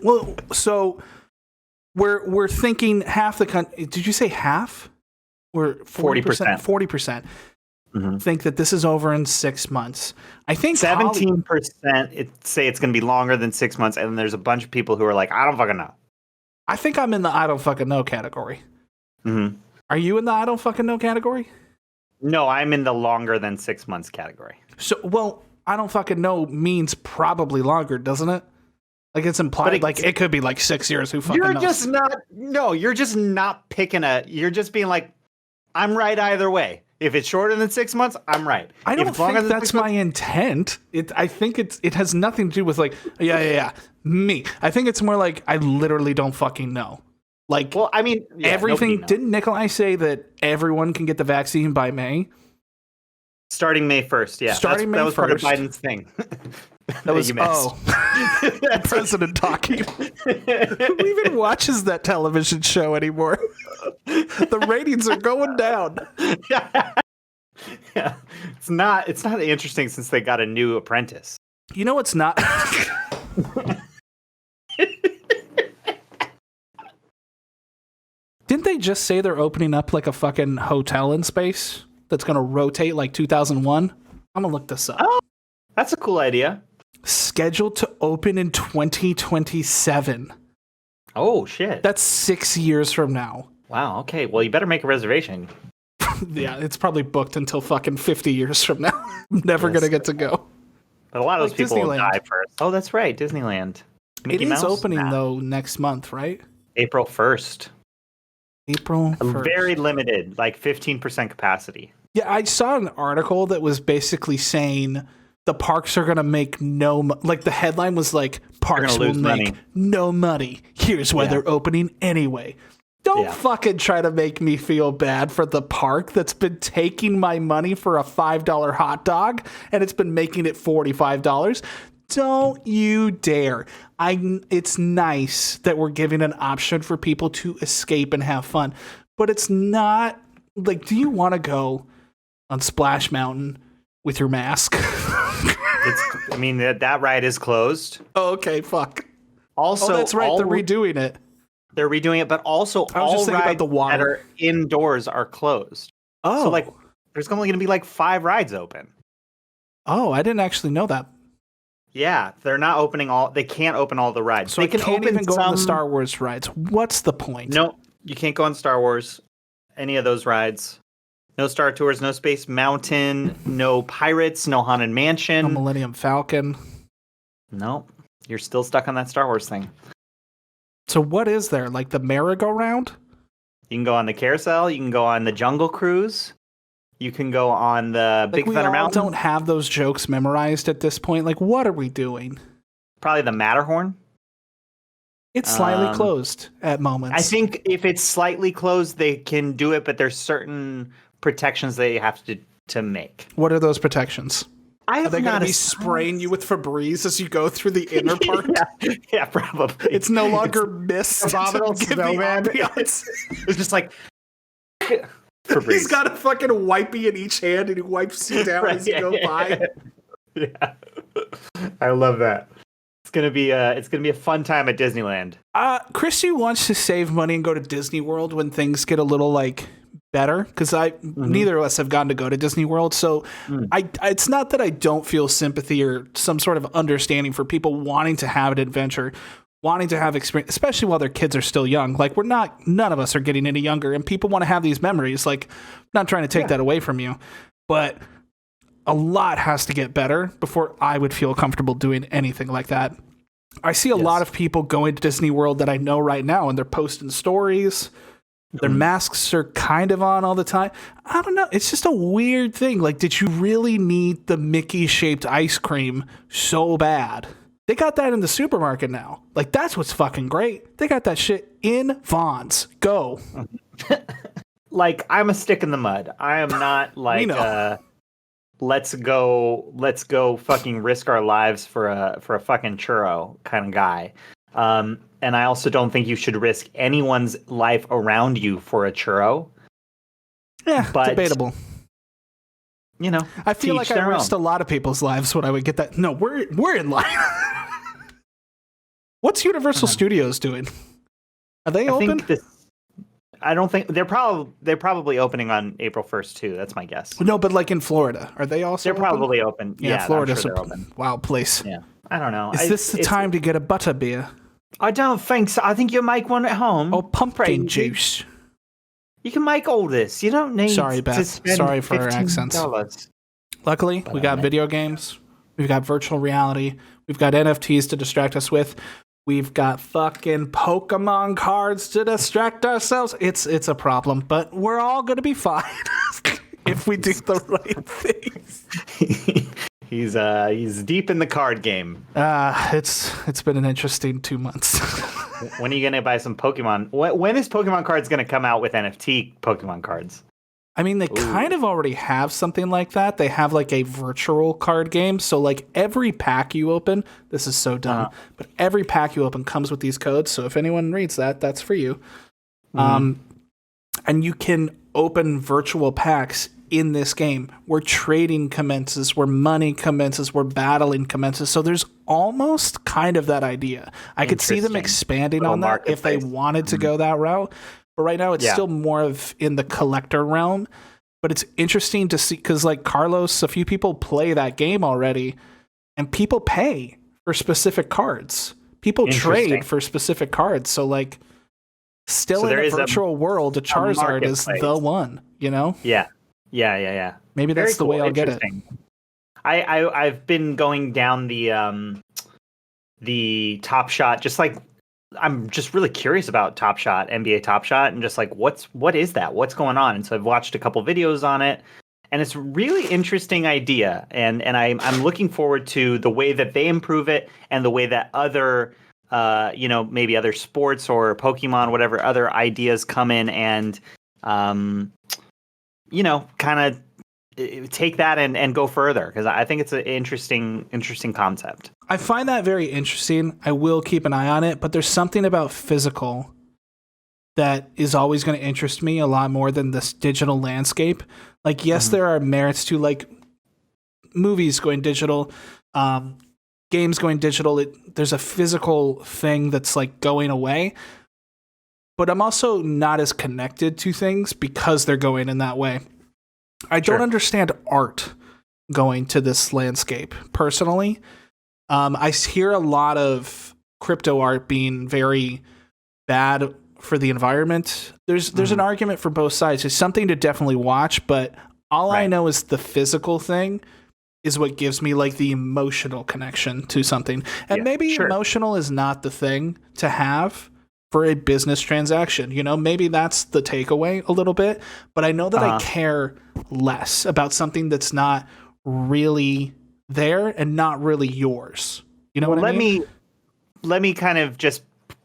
Well, so we're thinking half the country. Did you say half? Or 40%? 40%. Mm-hmm. Think that this is over in 6 months. I think 17% say it's going to be longer than 6 months, and then there's a bunch of people who are like, I don't fucking know. I think I'm in the I don't fucking know category. Mm-hmm. Are you in the I don't fucking know category? No, I'm in the longer than 6 months category. So, well, I don't fucking know means probably longer, doesn't it? Like it's implied, like it could be like 6 years. Who fucking knows? You're just not. No, you're just not picking You're just being like, I'm right either way. If it's shorter than 6 months, I'm right. I don't think that's my intent. I think it has nothing to do with like, yeah, me. I think it's more like I literally don't fucking know. Like, well, I mean, everything. Didn't Nikolai say that everyone can get the vaccine by May? Starting May 1st, yeah. Starting May 1st. That was part of Biden's thing. That was the president talking. Who even watches that television show anymore? The ratings are going down. Yeah. It's not interesting since they got a new apprentice. You know what's not? Didn't they just say they're opening up like a fucking hotel in space that's going to rotate like 2001? I'm going to look this up. Oh, that's a cool idea. Scheduled to open in 2027. Oh, shit. That's 6 years from now. Wow, okay. Well, you better make a reservation. Yeah, it's probably booked until fucking 50 years from now. I'm never going to get to go. But a lot of those people will die first. Oh, that's right. Disneyland. Mickey Mouse opening, though, next month, right? April 1st. April 1st. Very limited, like 15% capacity. Yeah, I saw an article that was basically saying the parks are going to make like the headline was like, parks will make no money. Here's why they're opening anyway. Don't fucking try to make me feel bad for the park that's been taking my money for a $5 hot dog and it's been making it $45. Don't you dare. It's nice that we're giving an option for people to escape and have fun, but it's not like, do you want to go on Splash Mountain with your mask? That ride is closed. Oh, okay, fuck. Also, that's right. They're redoing it. They're redoing it, but also all rides that are indoors are closed. Oh. So, like, there's only going to be like 5 rides open. Oh, I didn't actually know that. Yeah, they're not opening all. They can't open all the rides. So they can can't open even go some on the Star Wars rides. What's the point? No, you can't go on Star Wars. Any of those rides. No Star Tours. No Space Mountain. No Pirates. No Haunted Mansion. No Millennium Falcon. No, you're still stuck on that Star Wars thing. So what is there? Like the merry-go-round? You can go on the carousel. You can go on the Jungle Cruise. You can go on the Big Thunder Mountain. We don't have those jokes memorized at this point. Like, what are we doing? Probably the Matterhorn. It's slightly closed at moments. I think if it's slightly closed, they can do it, but there's certain protections they have to make. What are those protections? Are they going to be spraying you with Febreze as you go through the inner part? yeah, probably. It's no longer mist. Abominable snowman. It's just like... Febreze. He's got a fucking wipey in each hand and he wipes you down as you go by. Yeah. I love that. It's gonna be a fun time at Disneyland. Christy wants to save money and go to Disney World when things get a little like better because neither of us have gotten to go to Disney World, so it's not that I don't feel sympathy or some sort of understanding for people wanting to have an adventure, wanting to have experience, especially while their kids are still young. Like none of us are getting any younger, and people want to have these memories. Like, I'm not trying to take that away from you, but a lot has to get better before I would feel comfortable doing anything like that. I see a lot of people going to Disney World that I know right now, and they're posting stories. Their masks are kind of on all the time. I don't know. It's just a weird thing. Like, did you really need the Mickey-shaped ice cream so bad? They got that in the supermarket now. Like, that's what's fucking great. They got that shit in Vons. Go. Like, I'm a stick in the mud. I am not like let's go fucking risk our lives for a fucking churro kind of guy. And I also don't think you should risk anyone's life around you for a churro. Yeah, but, debatable. You know, I feel like I risked a lot of people's lives when I would get that. No, we're in line. What's Universal Studios doing? Are they open? I don't think they're probably opening on April 1st too. That's my guess. No, but like in Florida, are they also? They're probably open. Yeah, Florida's sure open. Wild place. Yeah, I don't know. Is this the time to get a butter beer? I don't think so. I think you make one at home. Or pumpkin juice. You can make all this. You don't need. Sorry, Beth. Sorry for our accents. Luckily, we got video games. We've got virtual reality. We've got NFTs to distract us with. We've got fucking Pokemon cards to distract ourselves. It's a problem, but we're all gonna be fine if we do the right things. He's deep in the card game. It's been an interesting 2 months. When are you gonna buy some Pokemon? When is Pokemon cards gonna come out with NFT Pokemon cards? I mean, they kind of already have something like that. They have like a virtual card game. So like every pack you open, this is so dumb, but every pack you open comes with these codes. So if anyone reads that, that's for you. And you can open virtual packs in this game where trading commences, where money commences, where battling commences. So there's almost kind of that idea. I could see them expanding on that if they wanted to go that route. But right now, it's still more of in the collector realm. But it's interesting to see because, like Carlos, a few people play that game already, and people pay for specific cards. People trade for specific cards. So, like, still in a virtual world, a Charizard is the one. You know? Yeah. Maybe that's the way I'll get it. I've been going down the Top Shot, just like. I'm just really curious about Top Shot, NBA Top Shot, and just like what is that? What's going on? And so I've watched a couple videos on it, and it's a really interesting idea. And I'm looking forward to the way that they improve it and the way that other maybe other sports or Pokemon, whatever other ideas come in and kind of take that and go further, because I think it's an interesting concept. I find that very interesting. I will keep an eye on it, but there's something about physical that is always going to interest me a lot more than this digital landscape. Like, yes, there are merits to like movies going digital, games going digital. There's a physical thing that's like going away, but I'm also not as connected to things because they're going in that way. I don't understand art going to this landscape personally. I hear a lot of crypto art being very bad for the environment. There's an argument for both sides. It's something to definitely watch, but all I know is the physical thing is what gives me like the emotional connection to something. And maybe emotional is not the thing to have for a business transaction. You know, maybe that's the takeaway a little bit, but I know that I care less about something that's not really there and not really yours. You know what I mean? Let me kind of just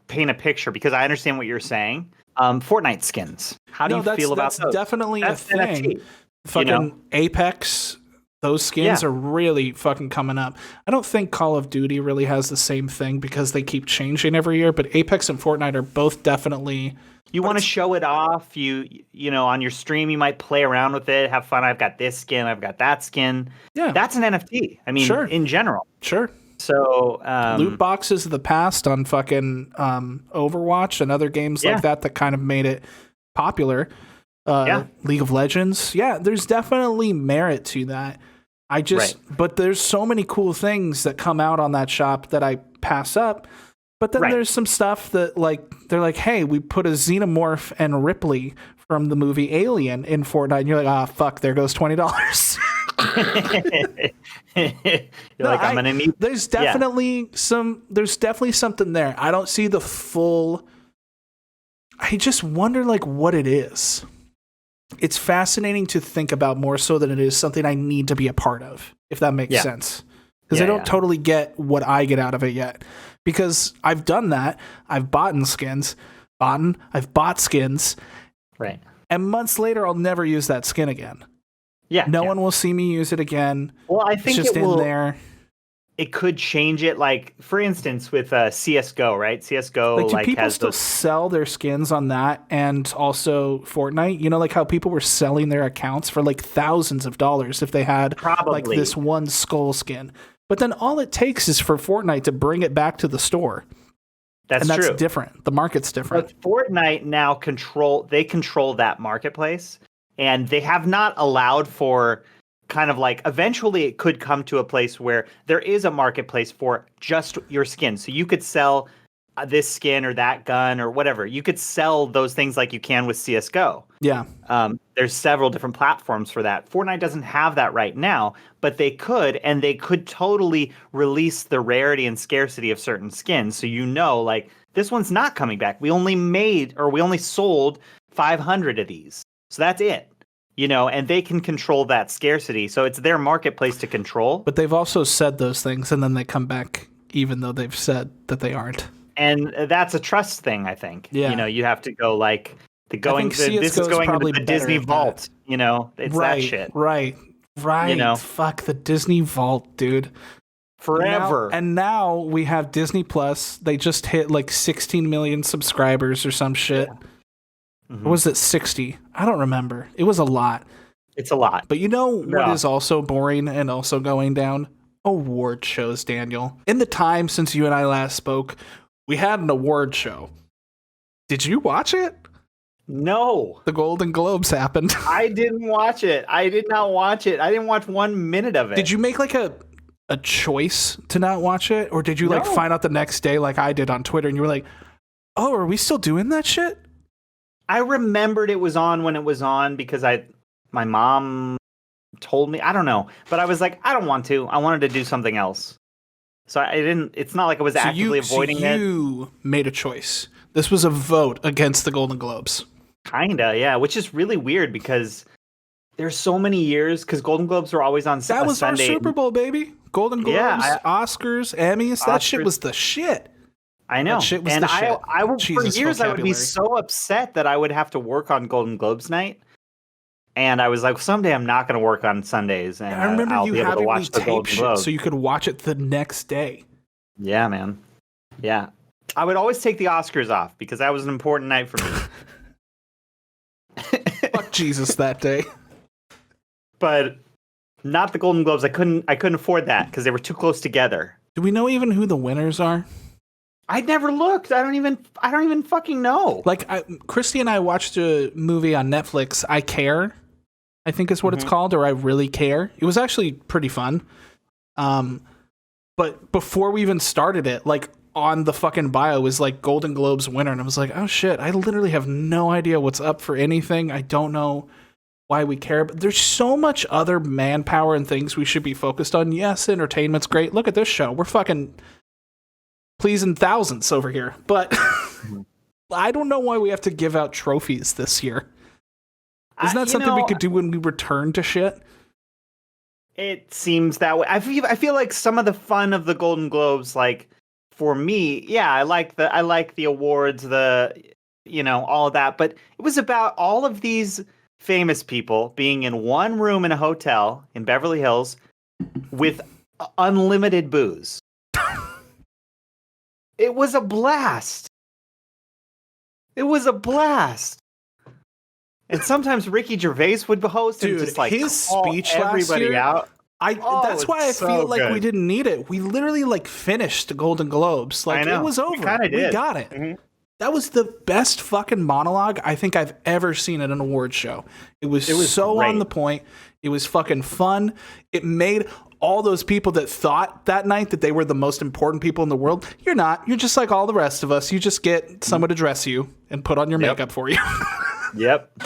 paint a picture because I understand what you're saying. Fortnite skins. How do you feel about those? That's definitely a thing. NFT, fucking Apex, those skins are really fucking coming up. I don't think Call of Duty really has the same thing because they keep changing every year, but Apex and Fortnite are both definitely... You want to show it off. You know, on your stream, you might play around with it, have fun. I've got this skin. I've got that skin. Yeah. That's an NFT. I mean, in general. Sure. So loot boxes of the past on fucking Overwatch and other games like that kind of made it popular. League of Legends. Yeah, there's definitely merit to that. But there's so many cool things that come out on that shop that I pass up. But then there's some stuff that like they're like, hey, we put a Xenomorph and Ripley from the movie Alien in Fortnite, and you're like, fuck, there goes $20. I'm gonna need. There's definitely something there. I don't see the full. I just wonder like what it is. It's fascinating to think about more so than it is something I need to be a part of, if that makes sense. Because I don't totally get what I get out of it yet. Because I've done that. I've bought skins. I've bought skins. Right. And months later, I'll never use that skin again. Yeah. No one will see me use it again. Well, I think it's just in there. It could change it. Like, for instance, with CSGO, right? CSGO, do people still sell their skins on that and also Fortnite? You know, like how people were selling their accounts for like thousands of dollars if they had like this one skull skin. But then all it takes is for Fortnite to bring it back to the store. That's true. Different. The market's different. But Fortnite now control that marketplace, and they have not allowed for kind of like eventually it could come to a place where there is a marketplace for just your skin. So you could sell this skin or that gun or whatever. You could sell those things like you can with CSGO. Yeah. There's several different platforms for that. Fortnite doesn't have that right now, but they could, and they could totally release the rarity and scarcity of certain skins. So like this one's not coming back. We only sold 500 of these. So that's it. And they can control that scarcity. So it's their marketplace to control. But they've also said those things and then they come back even though they've said that they aren't. And that's a trust thing, I think. Yeah. You have to go like this is going into the Disney Vault. It's that shit. Right. Fuck the Disney Vault, dude. Forever. And now we have Disney Plus. They just hit like 16 million subscribers or some shit. Mm-hmm. Or was it 60? I don't remember. It was a lot. It's a lot. But what is also boring and also going down? Award shows, Daniel. In the time since you and I last spoke, we had an award show. Did you watch it? No. The Golden Globes happened. I didn't watch it. I did not watch it. I didn't watch 1 minute of it. Did you make like a choice to not watch it? Or did you like find out the next day like I did on Twitter and you were like, oh, are we still doing that shit? I remembered it was on when it was on because my mom told me. I don't know. But I was like, I don't want to. I wanted to do something else. So I didn't. It's not like I was actively avoiding it. You made a choice. This was a vote against the Golden Globes. Kinda, yeah. Which is really weird because there's so many years. Because Golden Globes were always on Sunday. That was our Super Bowl, baby. Golden Globes, Oscars, Emmys. That shit was the shit. I know. That shit was the shit. I would, for years, I would be so upset that I would have to work on Golden Globes night. And I was like, someday I'm not going to work on Sundays, and I remember I'll you be able to watch the Golden Globes. So you could watch it the next day. Yeah, man. Yeah. I would always take the Oscars off because that was an important night for me. Fuck Jesus that day. But not the Golden Globes. I couldn't afford that because they were too close together. Do we know even who the winners are? I never looked. I don't even fucking know. Like Christy and I watched a movie on Netflix, I Care, I think is what it's called, or I Really Care. It was actually pretty fun. But before we even started it, like on the fucking bio was like Golden Globes winner. And I was like, oh shit, I literally have no idea what's up for anything. I don't know why we care. But there's so much other manpower and things we should be focused on. Yes, entertainment's great. Look at this show. We're fucking pleasing thousands over here. But I don't know why we have to give out trophies this year. Isn't that something we could do when we return to shit? It seems that way. I feel like some of the fun of the Golden Globes, like for me, yeah, I like the awards, all of that. But it was about all of these famous people being in one room in a hotel in Beverly Hills with unlimited booze. It was a blast. It was a blast. And sometimes Ricky Gervais would host and just like his speech everybody out. That's why I feel like we didn't need it. We literally like finished the Golden Globes. Like it was over. We got it. Mm-hmm. That was the best fucking monologue I think I've ever seen at an award show. It was so great. On the point. It was fucking fun. It made all those people that thought that night that they were the most important people in the world. You're not. You're just like all the rest of us. You just get someone to dress you and put on your makeup for you. Yep.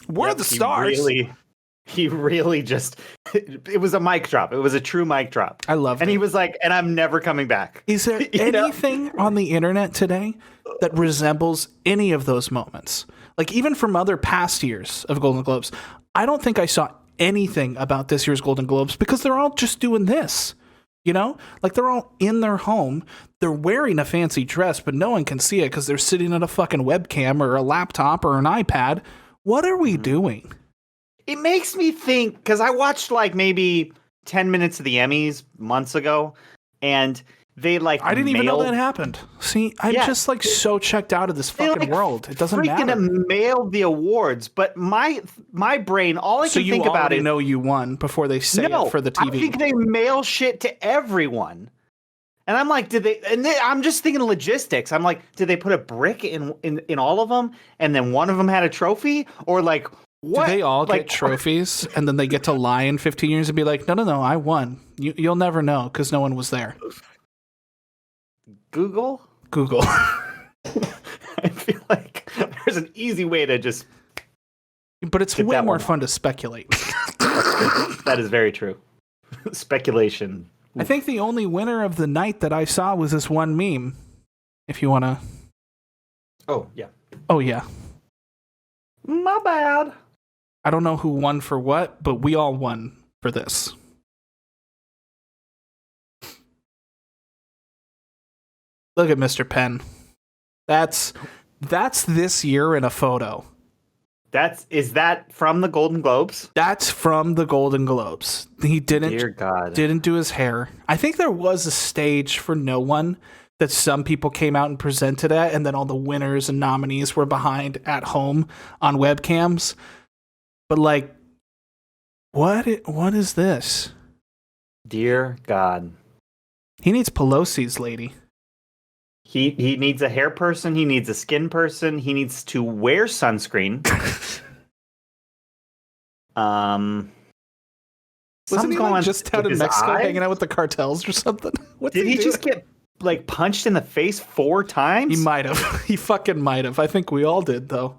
We're the stars. He really just, it was a mic drop. It was a true mic drop. I love it. And he was like, and I'm never coming back. Is there anything on the internet today that resembles any of those moments? Like even from other past years of Golden Globes, I don't think I saw anything about this year's Golden Globes because they're all just doing this. Like they're all in their home. They're wearing a fancy dress, but no one can see it because they're sitting at a fucking webcam or a laptop or an iPad. What are we doing? It makes me think, because I watched like maybe 10 minutes of the Emmys months ago, and they like I didn't even know that happened. See, I'm just like so checked out of this fucking world. It doesn't matter. Freaking mailed the awards, but my brain, all I can think about is know you won before they say it for the TV. I think they mail shit to everyone. And I'm like, I'm just thinking logistics. I'm like, did they put a brick in all of them, and then one of them had a trophy, or like? What? Do they all get trophies and then they get to lie in 15 years and be like, no, I won. You'll never know because no one was there. Google? I feel like there's an easy way to just... But it's way more fun to speculate. That is very true. Speculation. I think the only winner of the night that I saw was this one meme. If you want to... Oh, yeah. Oh, yeah. My bad. I don't know who won for what, but we all won for this. Look at Mr. Penn. That's this year in a photo. Is that from the Golden Globes? That's from the Golden Globes. He Dear God. didn't do his hair. I think there was a stage for no one that some people came out and presented at, and then all the winners and nominees were behind at home on webcams. But like, what is this? Dear God. He needs Pelosi's lady. He needs a hair person. He needs a skin person. He needs to wear sunscreen. Wasn't he like just out in Mexico hanging out with the cartels or something? What did he just get like punched in the face 4 times? He might have. He fucking might have. I think we all did though.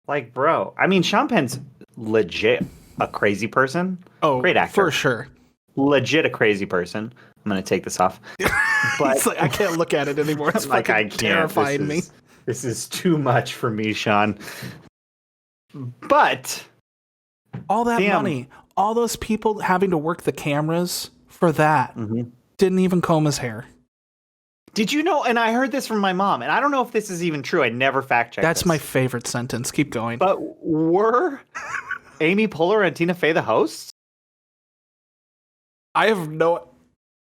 Like, bro. I mean, Sean Penn's legit a crazy person. Oh, great actor for sure. Legit a crazy person. I'm gonna take this off. But like, I can't look at it anymore. It's like I can't. Terrifying me. This is too much for me, Sean. But all that money, all those people having to work the cameras for that, didn't even comb his hair. Did you know? And I heard this from my mom, and I don't know if this is even true. I never fact checked. That's my favorite sentence. Keep going. But were Amy Poehler and Tina Fey the hosts? I have no.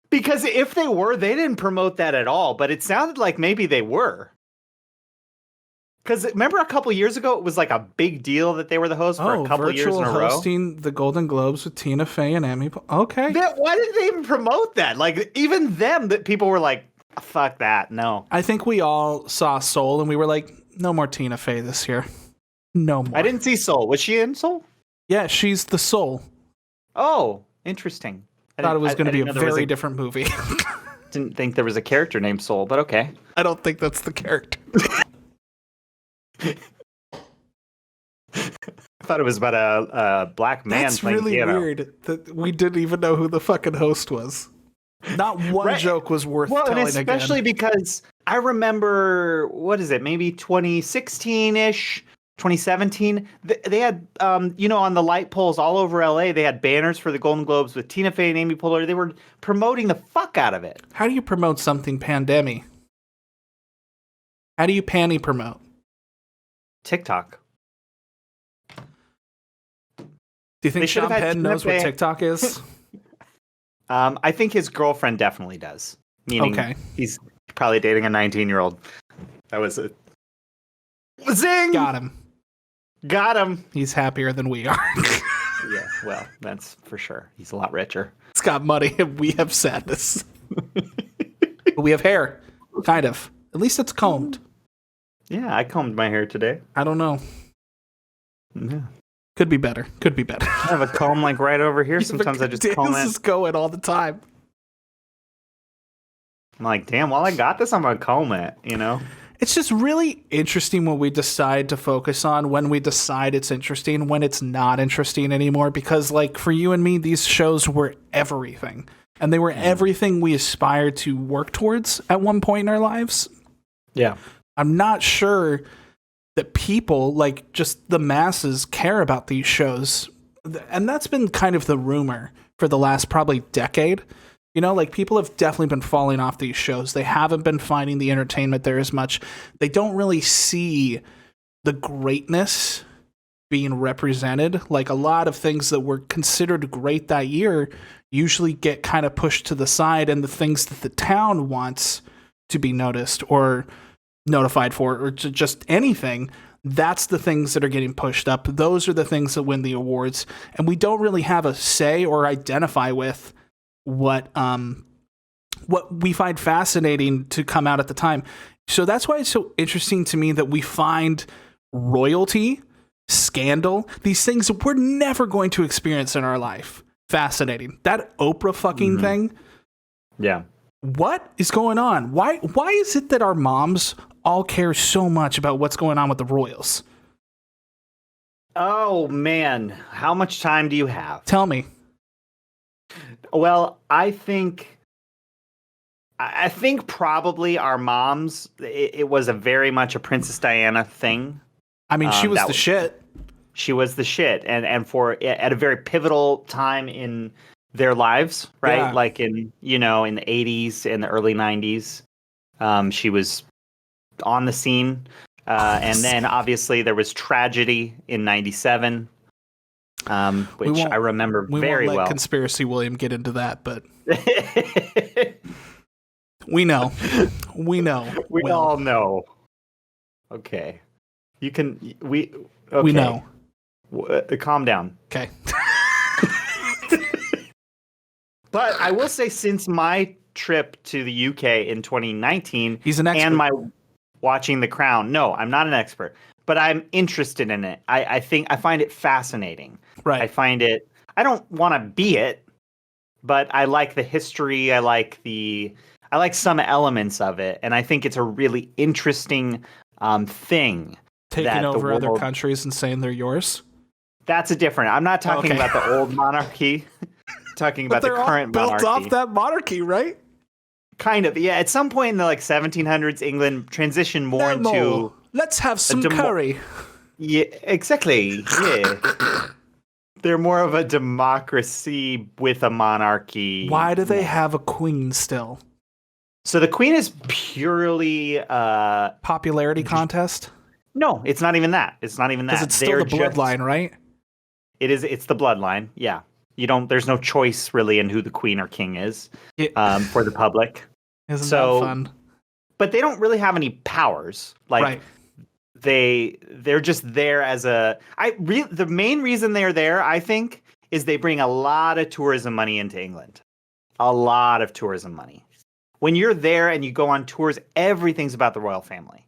Because if they were, they didn't promote that at all. But it sounded like maybe they were. Because remember a couple years ago, it was like a big deal that they were the host for a couple years in a row. Hosting the Golden Globes with Tina Fey and Amy. Okay. Why didn't they even promote that? Like even them, that people were like, "Fuck that, no." I think we all saw Soul and we were like, "No more Tina Fey this year. No more." I didn't see Soul. Was she in Soul? Yeah, she's the Soul. Oh, interesting. Thought it was going to be a didn't know there was very different movie. Didn't think there was a character named Soul, but okay. I don't think that's the character. I thought it was about a black man That's playing really piano. weird that we didn't even know who the fucking host was. Not one joke was worth telling and especially again. because I remember, what is it, maybe 2016-ish, 2017, they had, on the light poles all over LA, they had banners for the Golden Globes with Tina Fey and Amy Poehler. They were promoting the fuck out of it. How do you promote something pandemic? How do you panty promote? TikTok. Do you think Sean Penn knows what TikTok is? I think his girlfriend definitely does. Meaning he's probably dating a 19-year-old. That was it. Zing! Got him. Got him. He's happier than we are. Yeah, well, that's for sure. He's a lot richer. It's got money and we have sadness. But we have hair. Kind of. At least it's combed. Yeah, I combed my hair today. I don't know. Yeah. Could be better. Could be better. I have a comb like right over here. Sometimes I just comb it. This is going all the time. I'm like, damn, while I got this, I'm going to comb it, It's just really interesting what we decide to focus on, when we decide it's interesting, when it's not interesting anymore. Because, like, for you and me, these shows were everything. And they were everything we aspired to work towards at one point in our lives. Yeah. I'm not sure that people, like just the masses, care about these shows. And that's been kind of the rumor for the last probably decade. Like people have definitely been falling off these shows. They haven't been finding the entertainment there as much. They don't really see the greatness being represented. Like a lot of things that were considered great that year usually get kind of pushed to the side, and the things that the town wants to be noticed or notified for, or just anything, that's the things that are getting pushed up. Those are the things that win the awards, and we don't really have a say or identify with what we find fascinating to come out at the time. So that's why it's so interesting to me that we find royalty, scandal, these things that we're never going to experience in our life, fascinating. That Oprah fucking thing. Yeah. What is going on? Why is it that our moms all care so much about what's going on with the royals? Oh, man. How much time do you have? Tell me. Well, I think probably our moms, it was a very much a Princess Diana thing. I mean, she was the shit. She was the shit. And for at a very pivotal time in their lives, right? Yeah. Like in the 80s and the early 90s. She was on the scene. And then obviously there was tragedy in 97. Which I remember very won't let well. Conspiracy William get into that, but we know. We all know. Okay. We know. Calm down. Okay. But I will say, since my trip to the UK in 2019, he's an expert. And my watching The Crown. No, I'm not an expert, but I'm interested in it. I find it fascinating. Right. I don't want to be it, but I like the history. I like some elements of it. And I think it's a really interesting thing. Taking over other countries and saying they're yours? That's I'm not talking about the old monarchy. Talking about the current monarchy. Built off that monarchy, right? Kind of, yeah. At some point in the 1700s, England transitioned more into... Let's have some curry. Yeah, exactly. Yeah. They're more of a democracy with a monarchy. Why do they have a queen still? So the queen is purely... popularity contest? No, it's not even that. Because it's still the bloodline, right? It is. It's the bloodline, yeah. There's no choice really in who the queen or king is for the public. Isn't that fun? But they don't really have any powers. Like they're just there as the main reason they're there, I think, is they bring a lot of tourism money into England. A lot of tourism money. When you're there and you go on tours, everything's about the royal family.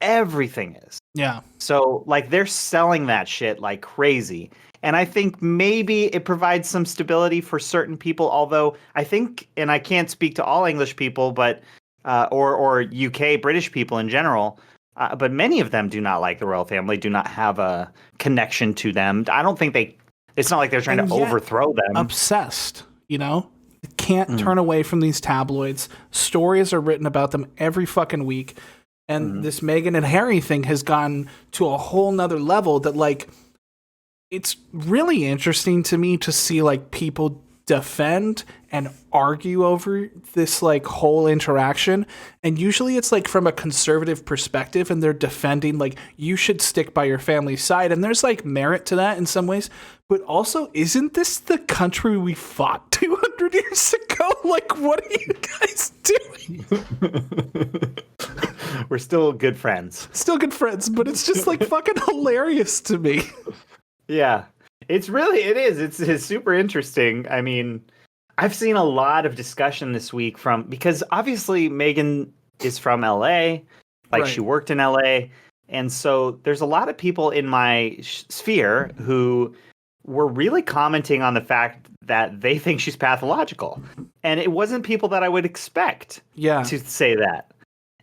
Everything is. Yeah. So they're selling that shit like crazy. And I think maybe it provides some stability for certain people, although I think, and I can't speak to all English people, but or UK British people in general, but many of them do not like the royal family, do not have a connection to them. I don't think it's not like they're trying to overthrow them. Obsessed, can't turn away from these tabloids. Stories are written about them every fucking week. And this Meghan and Harry thing has gone to a whole nother level that, like, it's really interesting to me to see, like, people defend and argue over this, like, whole interaction. And usually it's, like, from a conservative perspective, and they're defending, like, you should stick by your family's side. And there's, like, merit to that in some ways. But also, isn't this the country we fought 200 years ago? Like, what are you guys doing? We're still good friends. Still good friends, but it's just, like, fucking hilarious to me. Yeah. It is. It's super interesting. I mean, I've seen a lot of discussion this week because obviously Meghan is from LA, like she worked in LA. And so there's a lot of people in my sphere who were really commenting on the fact that they think she's pathological. And it wasn't people that I would expect to say that.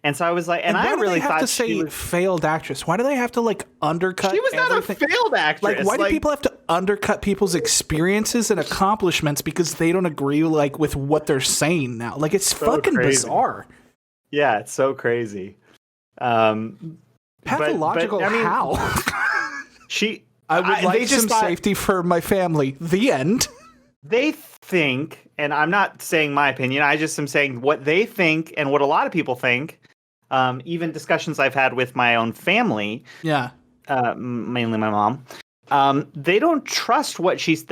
And so I was like, and I really thought to say she was failed actress. Why do they have to, like, undercut? She was not a failed actress. Like, why do people have to undercut people's experiences and accomplishments because they don't agree, like, with what they're saying now? Like, it's so fucking bizarre. Yeah, it's so crazy. Pathological? But, I mean, how? I would like some safety for my family. The end. They think, and I'm not saying my opinion, I just am saying what they think and what a lot of people think. Even discussions I've had with my own family, mainly my mom, they don't trust what she's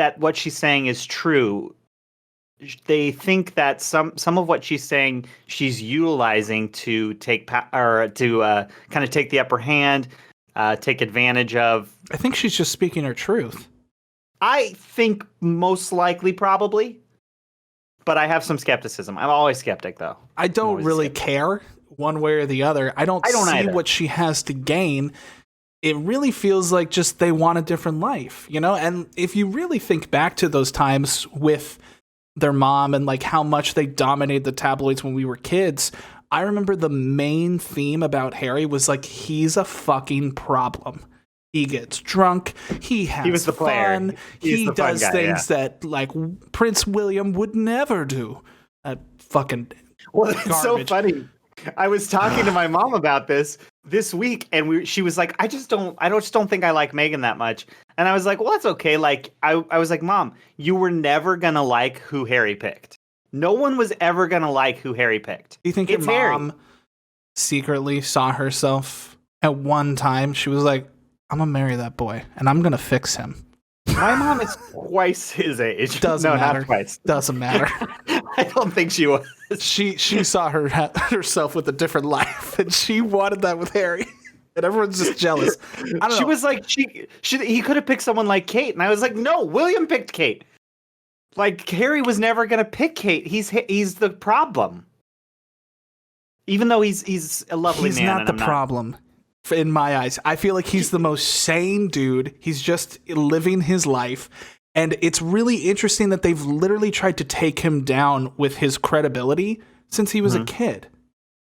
saying is true. They think that some of what she's saying she's utilizing to take kind of take the upper hand, take advantage of. I think she's just speaking her truth. I think most likely, probably, but I have some skepticism. I'm always skeptic, though. I don't really care one way or the other. I don't see either. What she has to gain. It really feels like just they want a different life, And if you really think back to those times with their mom and, like, how much they dominated the tabloids when we were kids, I remember the main theme about Harry was, like, he's a fucking problem. He gets drunk. He has fun. He does things that, like, Prince William would never do. Fucking well, it's garbage. So funny. I was talking to my mom about this week, and she was like, I just don't think I like Meghan that much. And I was like, well, that's okay. Like, I was like, Mom, you were never gonna like who Harry picked. No one was ever gonna like who Harry picked. Do you think your mom secretly saw herself at one time? She was like, I'm gonna marry that boy, and I'm gonna fix him. My mom is twice his age. Doesn't matter. Not twice. Doesn't matter. I don't think she was. She saw herself with a different life, and she wanted that with Harry. And everyone's just jealous. I don't know. She was like, he could have picked someone like Kate, and I was like, no, William picked Kate. Like, Harry was never gonna pick Kate. He's the problem. Even though he's a lovely man. He's not the problem. In my eyes, I feel like he's the most sane dude. He's just living his life. And it's really interesting that they've literally tried to take him down with his credibility since he was a kid.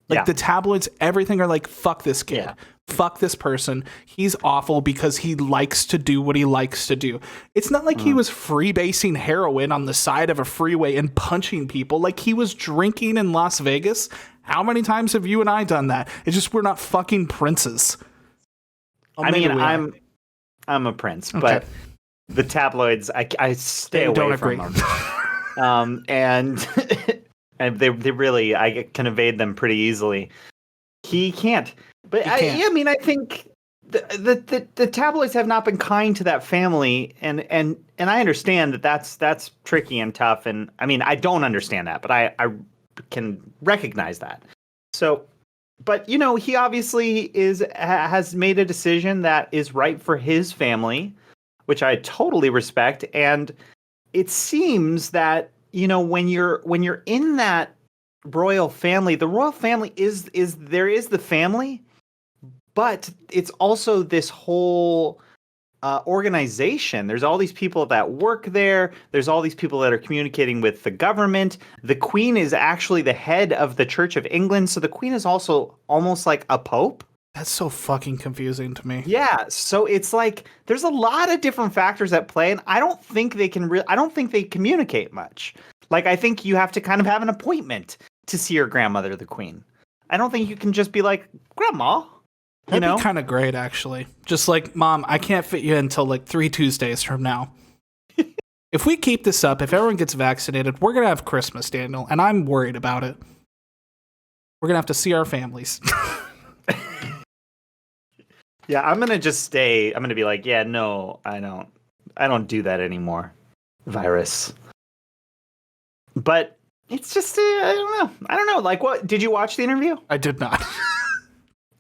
Like, the tabloids, everything are like, fuck this kid. Yeah. Fuck this person. He's awful because he likes to do what he likes to do. It's not like he was freebasing heroin on the side of a freeway and punching people. Like, he was drinking in Las Vegas. How many times have you and I done that? It's just we're not fucking princes. I mean, I'm a prince, but the tabloids, I stay away from them. And they really, I can evade them pretty easily. He can't. But I mean, I think the tabloids have not been kind to that family, and I understand that's tricky and tough. And I mean, I don't understand that, but I can recognize that. So, but he obviously has made a decision that is right for his family, which I totally respect. And it seems that when you're in that royal family, the royal family is the family, but it's also this whole organization. There's all these people that work there. There's all these people that are communicating with the government. The Queen is actually the head of the Church of England. So the Queen is also almost like a pope. That's so fucking confusing to me. Yeah, so it's like there's a lot of different factors at play, and I don't think they communicate much. Like, I think you have to kind of have an appointment to see your grandmother, the Queen. I don't think you can just be like, Grandma. That'd be kind of great, actually. Just like, Mom, I can't fit you until like 3 Tuesdays from now. If we keep this up, if everyone gets vaccinated, we're going to have Christmas, Daniel, and I'm worried about it. We're going to have to see our families. Yeah, I'm going to just stay. I'm going to be like, yeah, no, I don't do that anymore. Virus. But it's just, I don't know. Like, what? Did you watch the interview? I did not.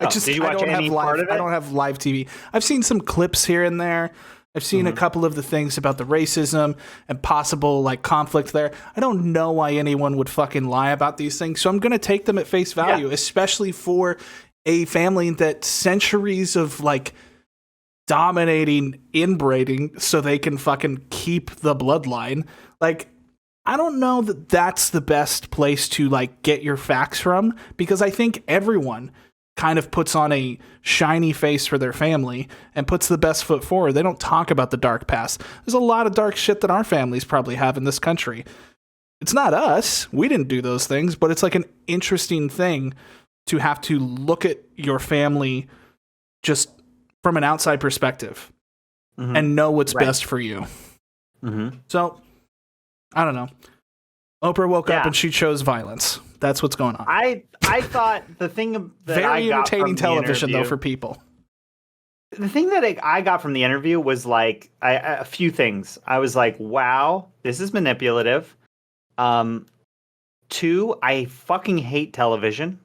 Did you watch any part of it? I don't have live TV. I've seen some clips here and there. I've seen a couple of the things about the racism and possible like conflict there. I don't know why anyone would fucking lie about these things. So I'm going to take them at face value, especially for a family that centuries of like dominating inbreeding so they can fucking keep the bloodline. Like, I don't know that that's the best place to like get your facts from, because I think everyone kind of puts on a shiny face for their family and puts the best foot forward. They don't talk about the dark past. There's a lot of dark shit that our families probably have in this country. It's not us. We didn't do those things, but it's like an interesting thing to have to look at your family just from an outside perspective and know what's best for you. So, I don't know. Oprah woke up and she chose violence. That's what's going on. I thought the thing that very entertaining television though for people. The thing that I got from the interview was like a few things. I was like, wow, this is manipulative. 2, I fucking hate television.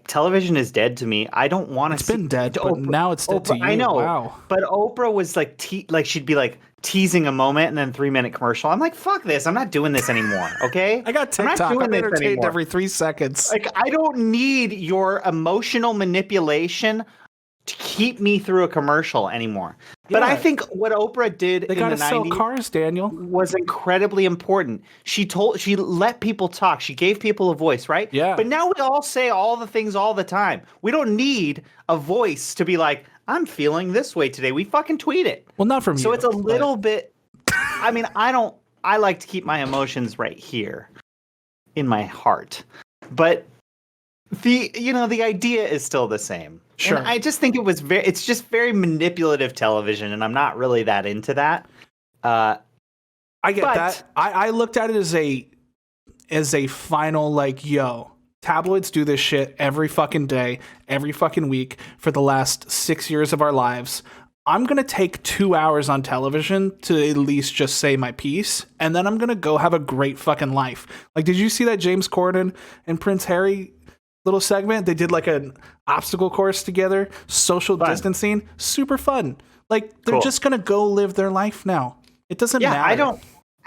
Television is dead to me. I don't want to see. It's been dead, but now it's dead to you. I know. Wow. But Oprah was like, she'd be like teasing a moment and then 3-minute commercial. I'm like, fuck this. I'm not doing this anymore. Okay. I got TikTok. I'm entertained every 3 seconds. Like, I don't need your emotional manipulation to keep me through a commercial anymore. But I think what Oprah did in the 90s sell cars, Daniel, was incredibly important. She let people talk. She gave people a voice, right? Yeah. But now we all say all the things all the time. We don't need a voice to be like, I'm feeling this way today. We fucking tweet it. Well, not from you. So it's a little bit, I mean, I like to keep my emotions right here in my heart. But the idea is still the same. Sure. And I just think it's just very manipulative television, and I'm not really that into that. I get that. I looked at it as a final, like, yo, tabloids do this shit every fucking day, every fucking week for the last 6 years of our lives. I'm going to take 2 hours on television to at least just say my piece, and then I'm going to go have a great fucking life. Like, did you see that James Corden and Prince Harry little segment? They did like an obstacle course together, social distancing, super fun. Like, they're just gonna go live their life now. It doesn't matter.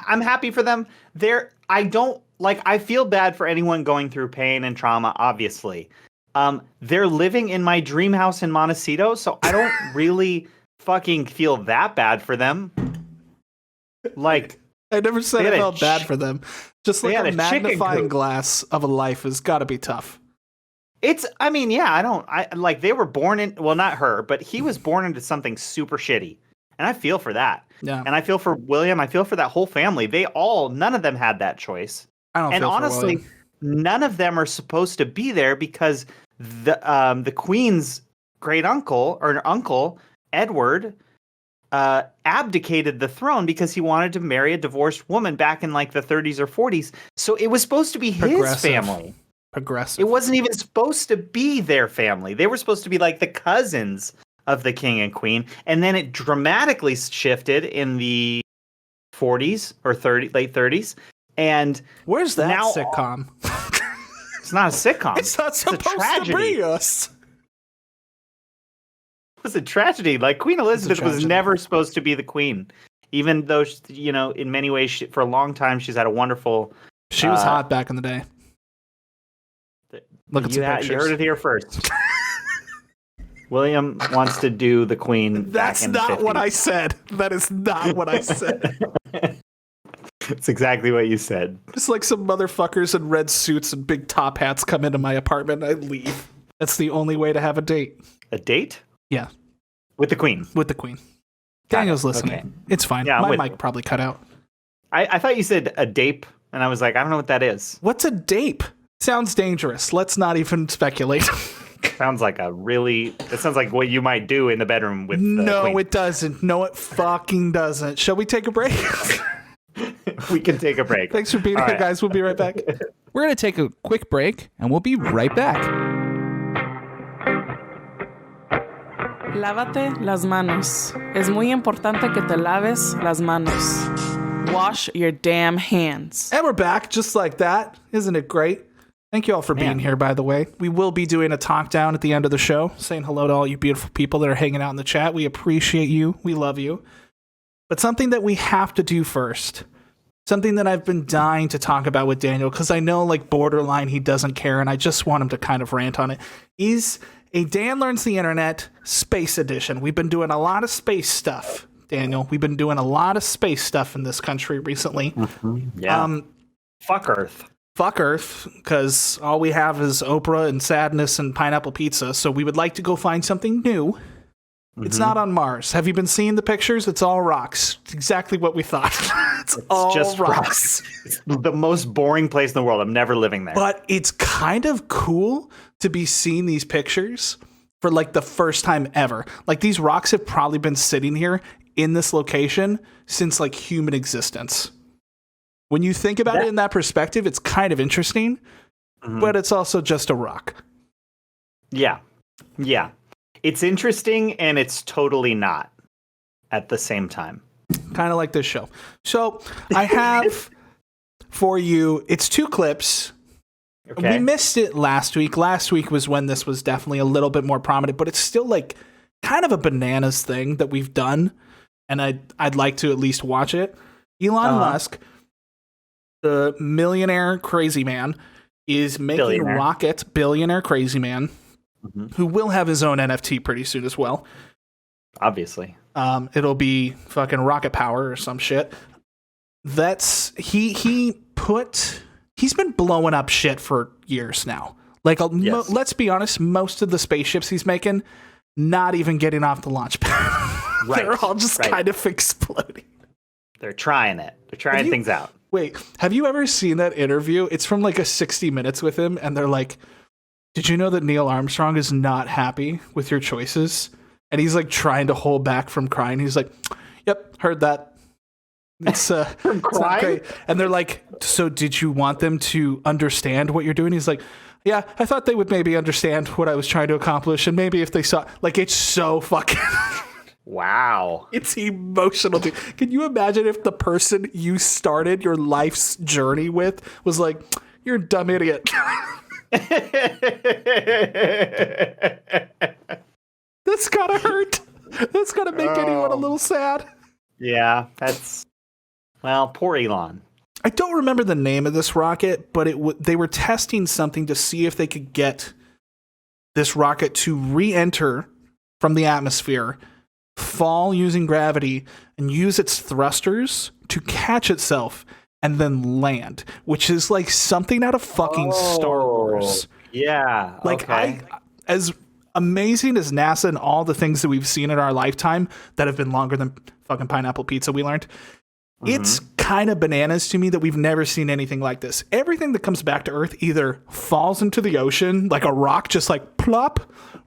I'm happy for them. I feel bad for anyone going through pain and trauma, obviously. They're living in my dream house in Montecito, so I don't really fucking feel that bad for them. Like, I never said I felt bad for them. Just like a magnifying glass of a life has got to be tough. They were born in, well, not her, but he was born into something super shitty. And I feel for that. Yeah. And I feel for William. I feel for that whole family. None of them had that choice. And honestly, none of them are supposed to be there because the Queen's great uncle or uncle, Edward, abdicated the throne because he wanted to marry a divorced woman back in like the 30s or 40s. So it was supposed to be his family. Progressive. It wasn't even supposed to be their family. They were supposed to be like the cousins of the king and queen. And then it dramatically shifted in the 40s or late 30s. And where's that sitcom? It's not a sitcom. It's not supposed to be us. It was a tragedy. Like, Queen Elizabeth was never supposed to be the queen. Even though, in many ways, for a long time, she's had a wonderful... She was hot back in the day. Look at some pictures. You heard it here first. William wants to do the Queen. That's not what I said. That is not what I said. It's exactly what you said. Just like some motherfuckers in red suits and big top hats come into my apartment and I leave. That's the only way to have a date. A date? Yeah. With the Queen. With the Queen. Daniel's listening. Okay. It's fine. Yeah, my mic probably cut out. I thought you said a dape, and I was like, I don't know what that is. What's a dape? Sounds dangerous. Let's not even speculate. Sounds like it sounds like what you might do in the bedroom with No, Queen. it doesn't. No, it fucking doesn't. Shall we take a break? We can take a break. Thanks for being here, guys. We'll be right back. We're going to take a quick break, and we'll be right back. Lávate las manos. Es muy importante que te laves las manos. Wash your damn hands. And we're back just like that. Isn't it great? Thank you all for being here, by the way. We will be doing a talk down at the end of the show, saying hello to all you beautiful people that are hanging out in the chat. We appreciate you. We love you. But something that we have to do first, something that I've been dying to talk about with Daniel, because I know like borderline he doesn't care, and I just want him to kind of rant on it, is a Dan Learns the Internet Space Edition. We've been doing a lot of space stuff, Daniel. We've been doing a lot of space stuff in this country recently. Mm-hmm. Yeah. Fuck Earth. Fuck Earth, because all we have is Oprah and sadness and pineapple pizza, so we would like to go find something new. Mm-hmm. It's not on Mars. Have you been seeing the pictures? It's all rocks. It's exactly what we thought. It's all just rocks. It's the most boring place in the world. I'm never living there. But it's kind of cool to be seeing these pictures for like the first time ever. Like these rocks have probably been sitting here in this location since like human existence. When you think about it in that perspective, it's kind of interesting, but it's also just a rock. Yeah. Yeah. It's interesting and it's totally not at the same time. Kind of like this show. So I have for you, it's 2 clips. Okay. We missed it last week. Last week was when this was definitely a little bit more prominent, but it's still like kind of a bananas thing that we've done. And I'd like to at least watch it. Elon Musk, the millionaire crazy man, is making rockets, billionaire crazy man, who will have his own NFT pretty soon as well. Obviously. It'll be fucking rocket power or some shit. That's he's been blowing up shit for years now. Like, let's be honest, most of the spaceships he's making, not even getting off the launch pad. They're all just kind of exploding. They're trying it. They're trying things out. Wait, have you ever seen that interview? It's from like a 60 Minutes with him, and they're like, did you know that Neil Armstrong is not happy with your choices? And he's like trying to hold back from crying. He's like, yep, heard that. It's from crying? And they're like, so did you want them to understand what you're doing? He's like, yeah, I thought they would maybe understand what I was trying to accomplish, and maybe if they saw, like, it's so fucking wow. It's emotional, dude. Can you imagine if the person you started your life's journey with was like, you're a dumb idiot. That's gotta hurt. That's gotta make anyone a little sad. Yeah, well, poor Elon. I don't remember the name of this rocket, but they were testing something to see if they could get this rocket to re-enter from the atmosphere, fall using gravity, and use its thrusters to catch itself and then land, which is like something out of fucking Star Wars. Yeah. Like, as amazing as NASA and all the things that we've seen in our lifetime that have been longer than fucking pineapple pizza, we learned, it's kind of bananas to me that we've never seen anything like this. Everything that comes back to Earth either falls into the ocean like a rock, just like plop,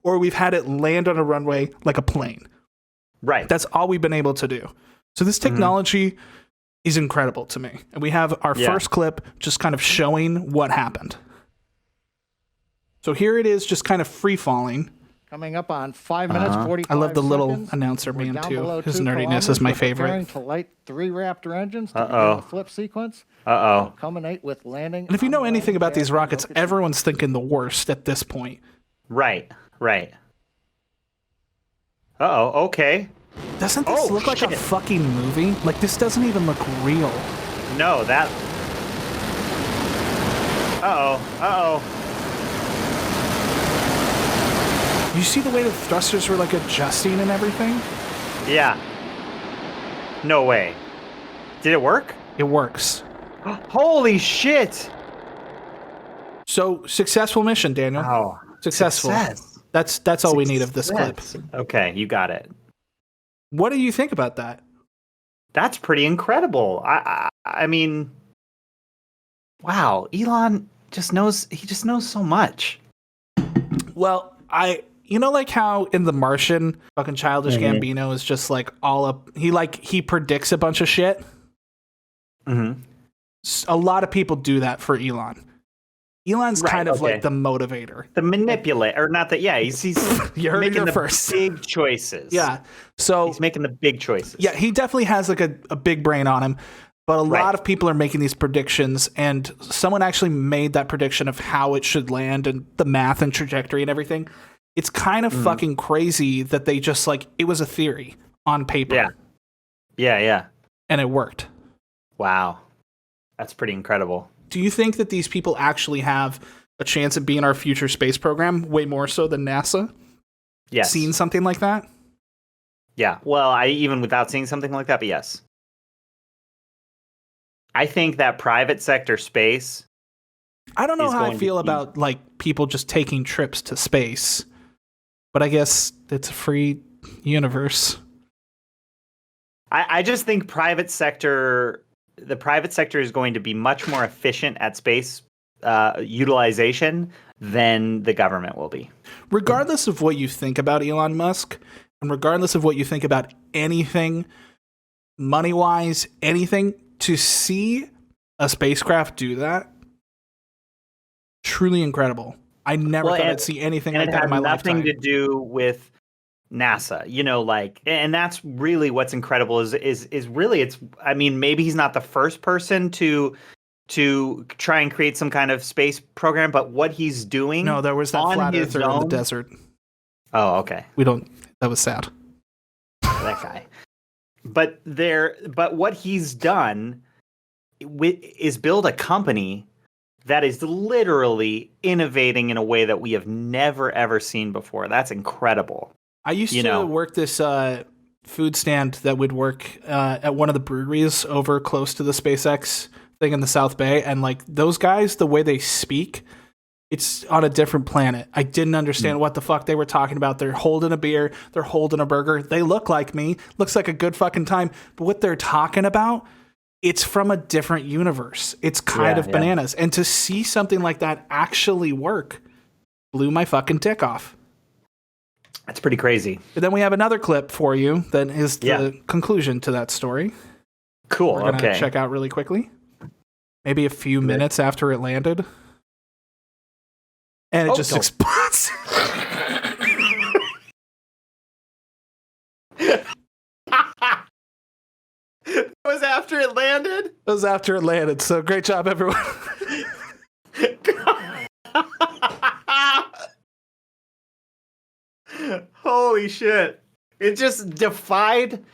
or we've had it land on a runway like a plane. Right. That's all we've been able to do. So this technology is incredible to me. And we have our first clip just kind of showing what happened. So here it is, just kind of free falling. Coming up on 5 minutes, 45 I love the little seconds. announcer We're man down too. below His 2 nerdiness is my kilometers. We're preparing favorite. to light 3 Raptor engines to begin the flip sequence. Culminate with landing. And if you know on anything the about these landing rockets, location. everyone's thinking the worst at this point. Right. Okay. Doesn't this look like a fucking movie? Like, this doesn't even look real. No, that... You see the way the thrusters were like adjusting and everything? Yeah. No way. Did it work? It works. Holy shit! So, successful mission, Daniel. Oh, successful. Success. That's all we need of this clip. Okay, you got it. What do you think about that? That's pretty incredible. I mean, wow, Elon just knows. He just knows so much. Well, like how in The Martian, fucking Childish Gambino is just like all up. He predicts a bunch of shit. Mm-hmm. A lot of people do that for Elon. Elon's kind of like the motivator, the manipulator, or not that. Yeah, he's you heard making it the first. Big choices. Yeah, so he's making the big choices. Yeah, he definitely has like a big brain on him. But a lot of people are making these predictions, and someone actually made that prediction of how it should land and the math and trajectory and everything. It's kind of fucking crazy that they just it was a theory on paper. Yeah. And it worked. Wow. That's pretty incredible. Do you think that these people actually have a chance of being our future space program way more so than NASA? Yes. Seen something like that? Yeah. Well, even without seeing something like that, but yes. I think that private sector space. I don't know how I feel about people just taking trips to space, but I guess it's a free universe. I just think the private sector is going to be much more efficient at space utilization than the government will be. Regardless of what you think about Elon Musk, and regardless of what you think about anything, money-wise, anything, to see a spacecraft do that, truly incredible. I never thought I'd see anything like that in my lifetime. Nothing to do with NASA, and that's really what's incredible is really it's. I mean, maybe he's not the first person to try and create some kind of space program, but what he's doing. No, there was that flat earther in the desert. Oh, okay. That was sad. That guy. But what he's done is build a company that is literally innovating in a way that we have never ever seen before. That's incredible. I used to work this food stand that would work at one of the breweries over close to the SpaceX thing in the South Bay, and those guys, the way they speak, it's on a different planet. I didn't understand what the fuck they were talking about. They're holding a beer, they're holding a burger. They look like me. Looks like a good fucking time. But what they're talking about, it's from a different universe. It's kind of bananas. And to see something like that actually work blew my fucking dick off. That's pretty crazy. But then we have another clip for you that is the conclusion to that story. Cool. We're going to check out really quickly. Maybe a few minutes after it landed. And it just explodes. It was after it landed? It was after it landed. So great job, everyone. Holy shit. It just defied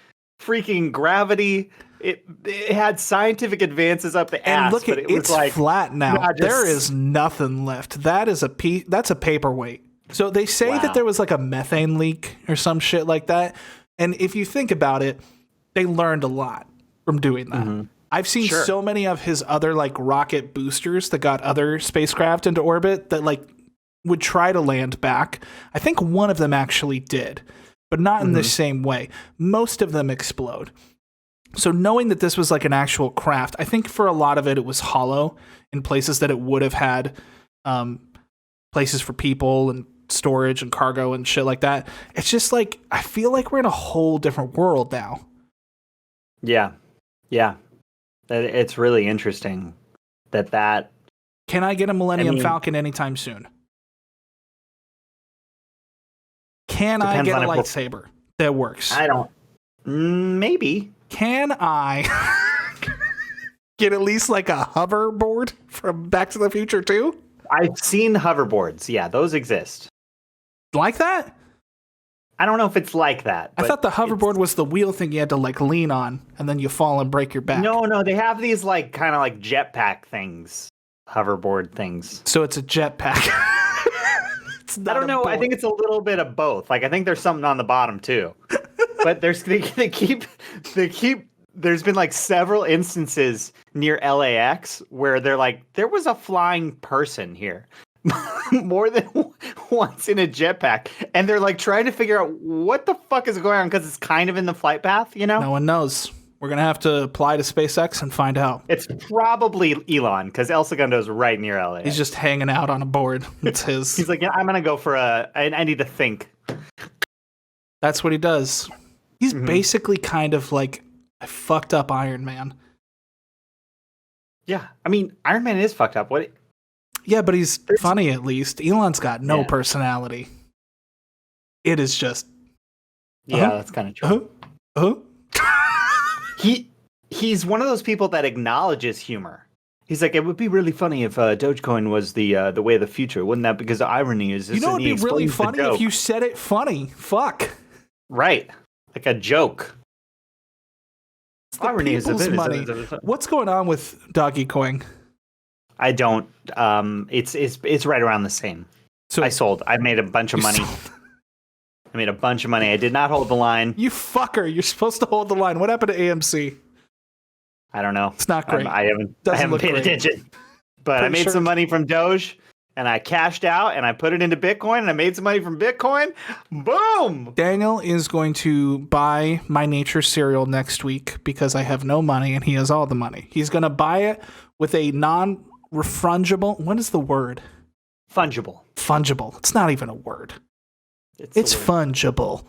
freaking gravity. It had scientific advances up the ass. And look, it's flat now. There is nothing left. That's a paperweight. So they say that there was a methane leak or some shit like that. And if you think about it, they learned a lot from doing that. Mm-hmm. I've seen so many of his other rocket boosters that got other spacecraft into orbit that would try to land back. I think one of them actually did, but not in the same way. Most of them explode. So knowing that this was an actual craft, I think for a lot of it, it was hollow in places that it would have had places for people and storage and cargo and shit like that. It's just I feel like we're in a whole different world now. Yeah. Yeah. It's really interesting that. Can I get a Millennium Falcon anytime soon? Can I get a lightsaber that works? I don't. Maybe. Can I get at least a hoverboard from Back to the Future 2? I've seen hoverboards. Yeah, those exist. Like that? I don't know if it's like that. I thought the hoverboard was the wheel thing you had to lean on, and then you fall and break your back. No, they have these kind of jetpack things, hoverboard things. So it's a jetpack. I don't know. I think it's a little bit of both. Like I think there's something on the bottom too. But there's they keep there's been like several instances near LAX where they're like there was a flying person here. More than once in a jetpack, and they're like trying to figure out what the fuck is going on because it's kind of in the flight path, you know? No one knows. We're gonna have to apply to SpaceX and find out. It's probably Elon because El Segundo's right near LA. He's just hanging out on a board. It's his. He's like, yeah, I'm gonna go for I need to think. That's what he does. He's basically kind of like a fucked up Iron Man. Yeah, I mean, Iron Man is fucked up. What? Yeah, but he's funny at least. Elon's got no personality. It is just. Yeah, that's kind of true. He's one of those people that acknowledges humor. He's like, it would be really funny if Dogecoin was the way of the future, wouldn't that? Because the irony is, you know, it'd be really funny if you said it funny. Fuck. Right, like a joke. Irony is money. What's going on with Doggy Coin? I don't. It's right around the same. So I sold. I made a bunch of money. I made a bunch of money. I did not hold the line. You fucker! You're supposed to hold the line. What happened to AMC? I don't know. It's not great. I haven't paid attention. But I made some money from Doge, and I cashed out, and I put it into Bitcoin, and I made some money from Bitcoin. Boom! Daniel is going to buy my nature cereal next week because I have no money, and he has all the money. He's going to buy it with a non-refundable. What is the word? Fungible. Fungible. It's not even a word. It's fungible.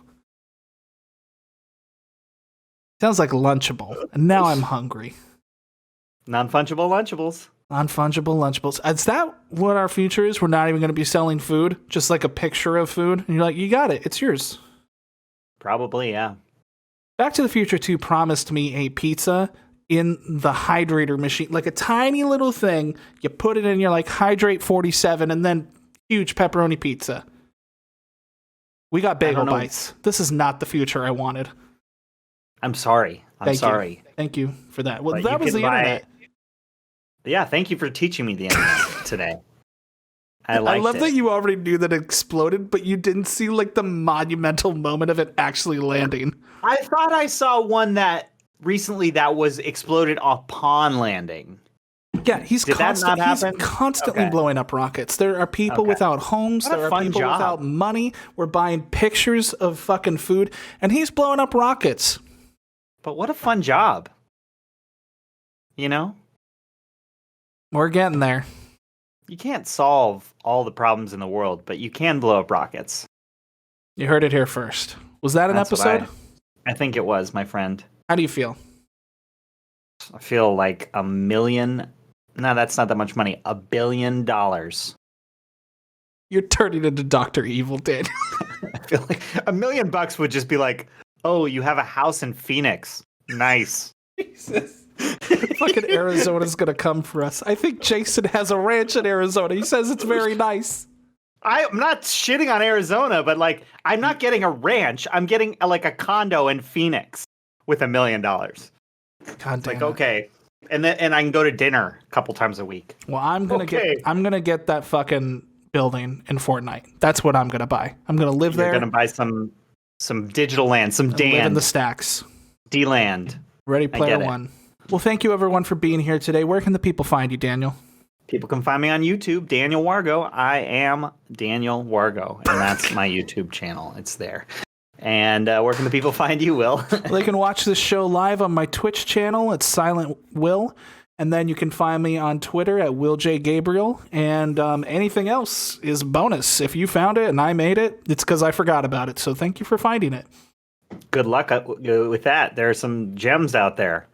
Sounds like Lunchable. And now I'm hungry. Non-fungible Lunchables. Non-fungible Lunchables. Is that what our future is? We're not even going to be selling food? Just like a picture of food? And you're like, you got it. It's yours. Probably, yeah. Back to the Future 2 promised me a pizza in the hydrator machine. Like a tiny little thing. You put it in, you're like, hydrate 47, and then huge pepperoni pizza. We got bagel bites. This is not the future I wanted. I'm sorry. I'm sorry. Thank you for that. Well, that was the internet. Yeah, thank you for teaching me the internet today. I love that you already knew that it exploded, but you didn't see like the monumental moment of it actually landing. I thought I saw one that recently that was exploded upon landing. Yeah, he's constantly blowing up rockets. There are people without homes. There are people without money. We're buying pictures of fucking food, and he's blowing up rockets. But what a fun job. You know? We're getting there. You can't solve all the problems in the world, but you can blow up rockets. You heard it here first. Was that an episode? I think it was, my friend. How do you feel? I feel like $1 million. No, that's not that much money. $1 billion. You're turning into Dr. Evil, Daniel. I feel like $1 million would just be like, oh, you have a house in Phoenix. Nice. Jesus. Fucking Arizona's gonna come for us. I think Jason has a ranch in Arizona. He says it's very nice. I'm not shitting on Arizona, but like, I'm not getting a ranch. I'm getting like a condo in Phoenix with $1 million. God damn. Like, okay. And I can go to dinner a couple times a week. Well, I'm gonna get that fucking building in Fortnite. That's what I'm gonna buy. I'm gonna live there. You're gonna buy some digital land, some land. Live in the stacks. D-land. Ready Player One. Well, thank you everyone for being here today. Where can the people find you, Daniel? People can find me on YouTube, Daniel Wargo. I am Daniel Wargo, and that's my YouTube channel. It's there. And where can the people find you, Will? They can watch this show live on my Twitch channel. It's Silent Will. And then you can find me on Twitter at Will J. Gabriel. And anything else is bonus. If you found it and I made it, it's because I forgot about it. So thank you for finding it. Good luck with that. There are some gems out there.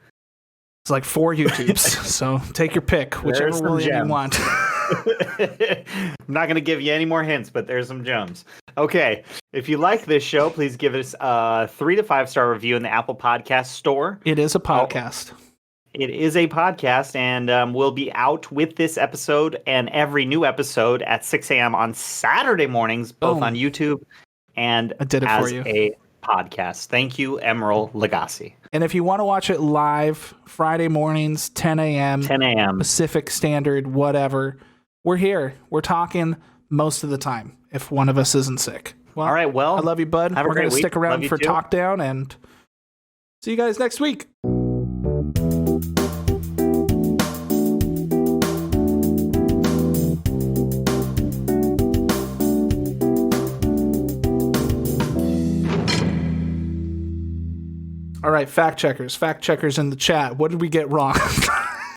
It's like 4 YouTubes. So take your pick, whichever one you want. I'm not going to give you any more hints, but there's some gems. Okay. If you like this show, please give us a 3 to 5 star review in the Apple Podcast Store. It is a podcast. It is a podcast, and we'll be out with this episode and every new episode at 6 a.m. on Saturday mornings, both on YouTube and I did it as for you. A podcast. Thank you, Emerald Lagasse. And if you want to watch it live, Friday mornings, 10 a.m. 10 a.m. Pacific Standard, whatever, we're here. We're talking most of the time if one of us isn't sick. Well, all right. Well, I love you, bud. We're going to stick around for too. Talk Down, and see you guys next week. All right, fact checkers in the chat. What did we get wrong?